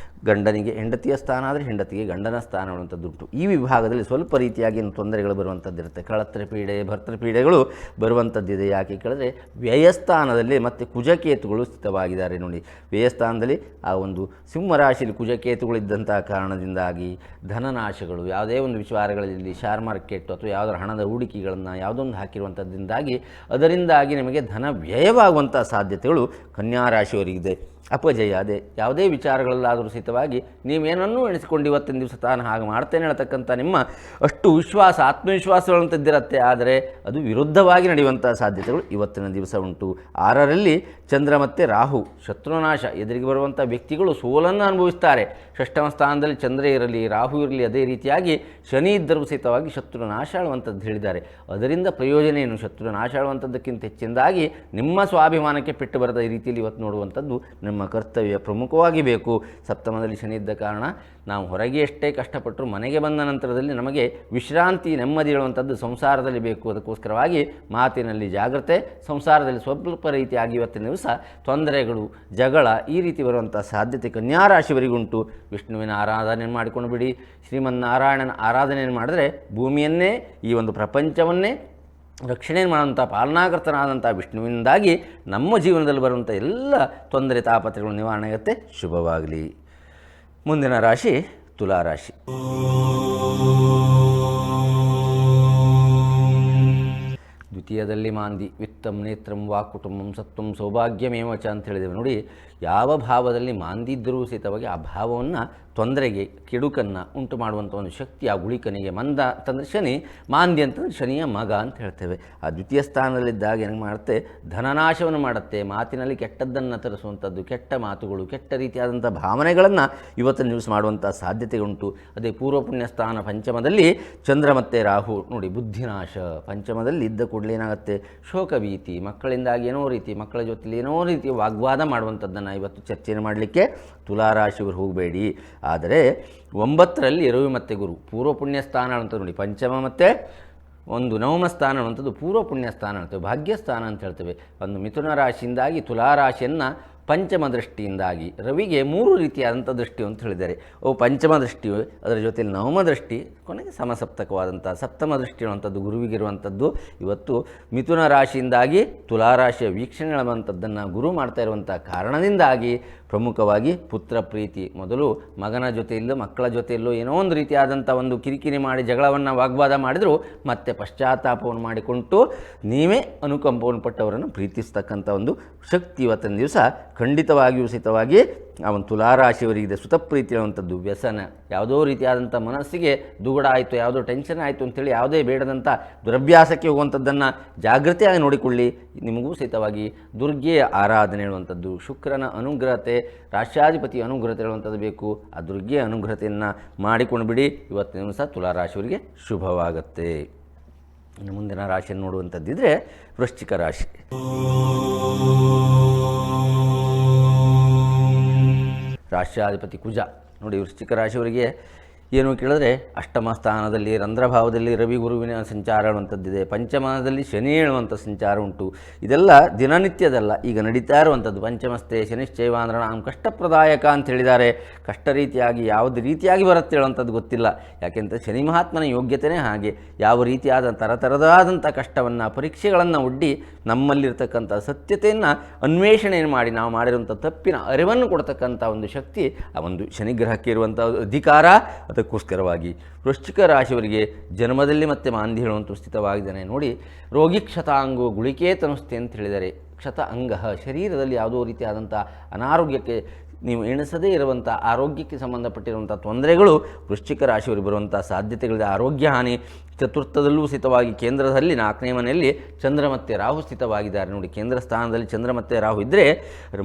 ಗಂಡನಿಗೆ ಹೆಂಡತಿಯ ಸ್ಥಾನ ಆದರೆ ಹೆಂಡತಿಗೆ ಗಂಡನ ಸ್ಥಾನ ಅನ್ನುವಂಥದ್ದುಂಟು. ಈ ವಿಭಾಗದಲ್ಲಿ ಸ್ವಲ್ಪ ರೀತಿಯಾಗಿ ತೊಂದರೆಗಳು ಬರುವಂಥದ್ದಿರುತ್ತೆ. ಕಳತ್ರ ಪೀಡೆ ಭರ್ತೃಪೀಡೆಗಳು ಬರುವಂಥದ್ದಿದೆ. ಯಾಕೆ ಕೇಳಿದ್ರೆ ವ್ಯಯಸ್ಥಾನದಲ್ಲಿ ಮತ್ತು ಕುಜಕೇತುಗಳು ಸ್ಥಿತವಾಗಿದ್ದಾರೆ ನೋಡಿ. ವ್ಯಯಸ್ಥಾನದಲ್ಲಿ ಆ ಒಂದು ಸಿಂಹರಾಶಿಯಲ್ಲಿ ಕುಜಕೇತುಗಳಿದ್ದಂಥ ಕಾರಣದಿಂದಾಗಿ ಧನನಾಶಗಳು, ಯಾವುದೇ ಒಂದು ವಿಚಾರಗಳಲ್ಲಿ ಶೇರ್ ಮಾರ್ಕೆಟ್ ಅಥವಾ ಯಾವುದರ ಹಣದ ಹೂಡಿಕೆಗಳನ್ನು ಯಾವುದೊಂದು ಹಾಕಿರುವಂಥದ್ದಿಂದಾಗಿ ಅದರಿಂದಾಗಿ ನಿಮಗೆ ಧನ ವ್ಯಯವಾಗುವಂಥ ಸಾಧ್ಯತೆಗಳು ಕನ್ಯಾ ರಾಶಿಯವರಿಗಿದೆ. ಅಪಜಯ ಅದೇ ಯಾವುದೇ ವಿಚಾರಗಳಲ್ಲಾದರೂ ಸಹಿತವಾಗಿ ನೀವೇನನ್ನೂ ಎಣಿಸಿಕೊಂಡು ಇವತ್ತಿನ ದಿವಸ ತಾನು ಹಾಗೆ ಮಾಡ್ತೇನೆ ಹೇಳ್ತಕ್ಕಂಥ ನಿಮ್ಮ ಅಷ್ಟು ವಿಶ್ವಾಸ ಆತ್ಮವಿಶ್ವಾಸಗಳಂತದ್ದಿರುತ್ತೆ. ಆದರೆ ಅದು ವಿರುದ್ಧವಾಗಿ ನಡೆಯುವಂಥ ಸಾಧ್ಯತೆಗಳು ಇವತ್ತಿನ ದಿವಸ ಉಂಟು. 6ರಲ್ಲಿ ಚಂದ್ರ ಮತ್ತು ರಾಹು ಶತ್ರುನಾಶ, ಎದುರಿಗೆ ಬರುವಂಥ ವ್ಯಕ್ತಿಗಳು ಸೋಲನ್ನು ಅನುಭವಿಸ್ತಾರೆ. ಷಷ್ಠಮ ಸ್ಥಾನದಲ್ಲಿ ಚಂದ್ರ ಇರಲಿ ರಾಹು ಇರಲಿ, ಅದೇ ರೀತಿಯಾಗಿ ಶನಿ ಇದ್ದರೂ ಸಹಿತವಾಗಿ ಶತ್ರುನಾಶ ಆಳುವಂಥದ್ದು ಹೇಳಿದ್ದಾರೆ. ಅದರಿಂದ ಪ್ರಯೋಜನ ಏನು? ಶತ್ರುನಾಶ ಆಳುವಂಥದ್ದಕ್ಕಿಂತ ಹೆಚ್ಚಿನದಾಗಿ ನಿಮ್ಮ ಸ್ವಾಭಿಮಾನಕ್ಕೆ ಪೆಟ್ಟು ಬರದ ರೀತಿಯಲ್ಲಿ ಇವತ್ತು ನೋಡುವಂಥದ್ದು ನಮ್ಮ ಕರ್ತವ್ಯ ಪ್ರಮುಖವಾಗಿ ಬೇಕು. ಸಪ್ತಮದಲ್ಲಿ ಶನಿ ಇದ್ದ ಕಾರಣ ನಾವು ಹೊರಗೆ ಎಷ್ಟೇ ಕಷ್ಟಪಟ್ಟರು ಮನೆಗೆ ಬಂದ ನಂತರದಲ್ಲಿ ನಮಗೆ ವಿಶ್ರಾಂತಿ ನೆಮ್ಮದಿ ಹೇಳುವಂಥದ್ದು ಸಂಸಾರದಲ್ಲಿ ಬೇಕು. ಅದಕ್ಕೋಸ್ಕರವಾಗಿ ಮಾತಿನಲ್ಲಿ ಜಾಗ್ರತೆ, ಸಂಸಾರದಲ್ಲಿ ಸ್ವಲ್ಪ ರೀತಿಯಾಗಿ ಇವತ್ತಿನ ದಿವಸ ತೊಂದರೆಗಳು, ಜಗಳ ಈ ರೀತಿ ಬರುವಂಥ ಸಾಧ್ಯತೆ ಕನ್ಯಾ ರಾಶಿಯವರಿಗುಂಟು. ವಿಷ್ಣುವಿನ ಆರಾಧನೆಯನ್ನು ಮಾಡಿಕೊಂಡು ಬಿಡಿ. ಶ್ರೀಮನ್ನಾರಾಯಣನ ಆರಾಧನೆಯನ್ನು ಮಾಡಿದ್ರೆ ಭೂಮಿಯನ್ನೇ ಈ ಒಂದು ಪ್ರಪಂಚವನ್ನೇ ರಕ್ಷಣೆ ಮಾಡುವಂಥ ಪಾಲನಾಕರ್ತನಾದಂಥ ವಿಷ್ಣುವಿನಿಂದಾಗಿ ನಮ್ಮ ಜೀವನದಲ್ಲಿ ಬರುವಂಥ ಎಲ್ಲ ತೊಂದರೆ ತಾಪತ್ರೆಗಳು ನಿವಾರಣೆ ಆಗುತ್ತೆ. ಶುಭವಾಗಲಿ. ಮುಂದಿನ ರಾಶಿ ತುಲಾರಾಶಿ. ದ್ವಿತೀಯದಲ್ಲಿ ಮಾಂದಿ, ವಿತ್ತಂ ನೇತ್ರಂ ವಾ ಕುಟುಂಬಂ ಸತ್ವಂ ಸೌಭಾಗ್ಯಮೇವ ಚ ಅಂತ ಹೇಳಿದ್ದೇವೆ ನೋಡಿ. ಯಾವ ಭಾವದಲ್ಲಿ ಮಾಂದಿ ಇದ್ದರೂ ಸಹಿತವಾಗಿ ಆ ಭಾವವನ್ನು ತೊಂದರೆಗೆ ಕೆಡುಕನ್ನು ಉಂಟು ಮಾಡುವಂಥ ಒಂದು ಶಕ್ತಿ ಆ ಗುಳಿಕನಿಗೆ. ಮಂದ ಅಂತಂದರೆ ಶನಿ, ಮಾಂದಿ ಅಂತಂದರೆ ಶನಿಯ ಮಗ ಅಂತ ಹೇಳ್ತೇವೆ. ಆ ದ್ವಿತೀಯ ಸ್ಥಾನದಲ್ಲಿದ್ದಾಗ ಏನು ಮಾಡುತ್ತೆ, ಧನನಾಶವನ್ನು ಮಾಡುತ್ತೆ, ಮಾತಿನಲ್ಲಿ ಕೆಟ್ಟದ್ದನ್ನು ತರಿಸುವಂಥದ್ದು, ಕೆಟ್ಟ ಮಾತುಗಳು, ಕೆಟ್ಟ ರೀತಿಯಾದಂಥ ಭಾವನೆಗಳನ್ನು ಇವತ್ತಿನ ದಿವಸ ಮಾಡುವಂಥ ಸಾಧ್ಯತೆ ಉಂಟು. ಅದೇ ಪೂರ್ವ ಪುಣ್ಯ ಸ್ಥಾನ ಪಂಚಮದಲ್ಲಿ ಚಂದ್ರ ಮತ್ತು ರಾಹು ನೋಡಿ, ಬುದ್ಧಿನಾಶ. ಪಂಚಮದಲ್ಲಿ ಇದ್ದ ಕೂಡಲೇ ಏನಾಗುತ್ತೆ, ಶೋಕ ಭೀತಿ, ಮಕ್ಕಳಿಂದಾಗಿ ಏನೋ ರೀತಿ, ಮಕ್ಕಳ ಜೊತೆಲಿ ಏನೋ ರೀತಿ ವಾಗ್ವಾದ ಮಾಡುವಂಥದ್ದನ್ನು ಇವತ್ತು ಚರ್ಚೆಯನ್ನು ಮಾಡಲಿಕ್ಕೆ ತುಲಾರಾಶಿಯವರು ಹೋಗಬೇಡಿ. ಆದರೆ 9ರಲ್ಲಿ ರವಿ ಮತ್ತು ಗುರು, ಪೂರ್ವ ಪುಣ್ಯ ಸ್ಥಾನ ಅಂತ ನೋಡಿ. ಪಂಚಮ ಮತ್ತು ಒಂದು ನವಮ ಸ್ಥಾನ ಅನ್ನುವಂಥದ್ದು ಪೂರ್ವ ಪುಣ್ಯ ಸ್ಥಾನ ಅಂತೇವೆ, ಭಾಗ್ಯಸ್ಥಾನ ಅಂತ ಹೇಳ್ತೇವೆ. ಒಂದು ಮಿಥುನ ರಾಶಿಯಿಂದಾಗಿ ತುಲಾರಾಶಿಯನ್ನು ಪಂಚಮ ದೃಷ್ಟಿಯಿಂದಾಗಿ ರವಿಗೆ 3 ರೀತಿಯಾದಂಥ ದೃಷ್ಟಿ ಅಂತ ಹೇಳಿದ್ದಾರೆ. ಪಂಚಮ ದೃಷ್ಟಿಯು, ಅದರ ಜೊತೆಯಲ್ಲಿ ನವಮ ದೃಷ್ಟಿ, ಕೊನೆಗೆ ಸಮಸಪ್ತಕವಾದಂಥ ಸಪ್ತಮ ದೃಷ್ಟಿ ಅನ್ನುವಂಥದ್ದು ಗುರುವಿಗಿರುವಂಥದ್ದು. ಇವತ್ತು ಮಿಥುನ ರಾಶಿಯಿಂದಾಗಿ ತುಲಾರಾಶಿಯ ವೀಕ್ಷಣೆ ಹೇಳುವಂಥದ್ದನ್ನು ಗುರು ಮಾಡ್ತಾ ಇರುವಂಥ ಕಾರಣದಿಂದಾಗಿ ಪ್ರಮುಖವಾಗಿ ಪುತ್ರ ಪ್ರೀತಿ. ಮೊದಲು ಮಗನ ಜೊತೆಯಲ್ಲೂ ಮಕ್ಕಳ ಜೊತೆಯಲ್ಲೂ ಏನೋ ಒಂದು ರೀತಿಯಾದಂಥ ಒಂದು ಕಿರಿಕಿರಿ ಮಾಡಿ ಜಗಳವನ್ನು ವಾಗ್ವಾದ ಮಾಡಿದರೂ ಮತ್ತೆ ಪಶ್ಚಾತ್ತಾಪವನ್ನು ಮಾಡಿಕೊಂಡು ನೀವೇ ಅನುಕಂಪವನ್ನು ಪಟ್ಟವರನ್ನು ಪ್ರೀತಿಸ್ತಕ್ಕಂಥ ಒಂದು ಶಕ್ತಿ ಇವತ್ತಿನ ದಿವಸ ಖಂಡಿತವಾಗಿಯೂ ಸಹಿತವಾಗಿ ಆ ಒಂದು ತುಲಾರಾಶಿಯವರಿಗಿದೆ. ಸುತಪ್ರೀತಿ ಅನ್ನುವಂಥದ್ದು ವ್ಯಸನ, ಯಾವುದೋ ರೀತಿಯಾದಂಥ ಮನಸ್ಸಿಗೆ ದುಗುಡ ಆಯಿತು, ಯಾವುದೋ ಟೆನ್ಷನ್ ಆಯಿತು ಅಂತೇಳಿ ಯಾವುದೇ ಬೇಡದಂಥ ದುರಭ್ಯಾಸಕ್ಕೆ ಹೋಗುವಂಥದ್ದನ್ನು ಜಾಗೃತಿಯಾಗಿ ನೋಡಿಕೊಳ್ಳಿ. ನಿಮಗೂ ಸಹಿತವಾಗಿ ದುರ್ಗೆಯ ಆರಾಧನೆ ಹೇಳುವಂಥದ್ದು, ಶುಕ್ರನ ಅನುಗ್ರಹತೆ, ರಾಷ್ಟ್ರಾಧಿಪತಿ ಅನುಗ್ರಹತೆ ಹೇಳುವಂಥದ್ದು ಬೇಕು. ಆ ದುರ್ಗೆಯ ಅನುಗ್ರಹತೆಯನ್ನು ಮಾಡಿಕೊಂಡು ಬಿಡಿ. ಇವತ್ತಿನ ದಿವಸ ತುಲಾರಾಶಿಯವರಿಗೆ ಶುಭವಾಗುತ್ತೆ. ಇನ್ನು ಮುಂದಿನ ರಾಶಿಯನ್ನು ನೋಡುವಂಥದ್ದಿದ್ರೆ ವೃಶ್ಚಿಕ ರಾಶಿ. ರಾಷ್ಟ್ರಾಧಿಪತಿ ಕುಜ ನೋಡಿ. ವೃಶ್ಚಿಕ ರಾಶಿಯವರಿಗೆ ಏನು ಕೇಳಿದ್ರೆ, ಅಷ್ಟಮ ಸ್ಥಾನದಲ್ಲಿ ರಂಧ್ರಭಾವದಲ್ಲಿ ರವಿ ಗುರುವಿನ ಸಂಚಾರ ಹೇಳುವಂಥದ್ದಿದೆ. ಪಂಚಮದಲ್ಲಿ ಶನಿ ಹೇಳುವಂಥ ಸಂಚಾರ ಉಂಟು. ಇದೆಲ್ಲ ದಿನನಿತ್ಯದಲ್ಲ, ಈಗ ನಡೀತಾ ಇರುವಂಥದ್ದು. ಪಂಚಮಸ್ಥೆ ಶನಿಶ್ಚೈವ ಅಂದ್ರೆ ನಾವು ಕಷ್ಟಪ್ರದಾಯಕ ಅಂತ ಹೇಳಿದ್ದಾರೆ. ಕಷ್ಟ ರೀತಿಯಾಗಿ ಯಾವುದು ರೀತಿಯಾಗಿ ಬರುತ್ತೆ ಹೇಳುವಂಥದ್ದು ಗೊತ್ತಿಲ್ಲ. ಯಾಕೆಂತ ಶನಿ ಮಹಾತ್ಮನ ಯೋಗ್ಯತೆಯೇ ಹಾಗೆ. ಯಾವ ರೀತಿಯಾದ ತರತರದಾದಂಥ ಕಷ್ಟವನ್ನು, ಪರೀಕ್ಷೆಗಳನ್ನು ಒಡ್ಡಿ ನಮ್ಮಲ್ಲಿರ್ತಕ್ಕಂಥ ಸತ್ಯತೆಯನ್ನು ಅನ್ವೇಷಣೆಯನ್ನು ಮಾಡಿ ನಾವು ಮಾಡಿರುವಂಥ ತಪ್ಪಿನ ಅರಿವನ್ನು ಕೊಡ್ತಕ್ಕಂಥ ಒಂದು ಶಕ್ತಿ ಆ ಒಂದು ಶನಿಗ್ರಹಕ್ಕೆ ಇರುವಂಥ ಅಧಿಕಾರ. ಅದಕ್ಕೋಸ್ಕರವಾಗಿ ವೃಶ್ಚಿಕ ರಾಶಿಯವರಿಗೆ ಜನ್ಮದಲ್ಲಿ ಮತ್ತೆ ಮಾಂದಿ ಹೇಳುವಂಥ ಸ್ಥಿತವಾಗಿದ್ದಾನೆ ನೋಡಿ. ರೋಗಿ ಕ್ಷತಾಂಗೋ ಗುಳಿಕೆ ತನುಸ್ತೆ ಅಂತ ಹೇಳಿದ್ದಾರೆ. ಕ್ಷತ ಅಂಗ ಶರೀರದಲ್ಲಿ ಯಾವುದೋ ರೀತಿಯಾದಂಥ ಅನಾರೋಗ್ಯಕ್ಕೆ ನೀವು ಎಣಿಸದೇ ಇರುವಂಥ ಆರೋಗ್ಯಕ್ಕೆ ಸಂಬಂಧಪಟ್ಟಿರುವಂಥ ತೊಂದರೆಗಳು ವೃಶ್ಚಿಕ ರಾಶಿಯವರಿಗೆ ಬರುವಂಥ ಸಾಧ್ಯತೆಗಳಿದೆ. ಆರೋಗ್ಯ ಹಾನಿ. ಚತುರ್ಥದಲ್ಲೂ ಸ್ಥಿತವಾಗಿ ಕೇಂದ್ರದಲ್ಲಿ 4ನೇ ಮನೆಯಲ್ಲಿ ಚಂದ್ರ ಮತ್ತು ರಾಹು ಸ್ಥಿತವಾಗಿದ್ದಾರೆ ನೋಡಿ. ಕೇಂದ್ರ ಸ್ಥಾನದಲ್ಲಿ ಚಂದ್ರ ಮತ್ತು ರಾಹು ಇದ್ದರೆ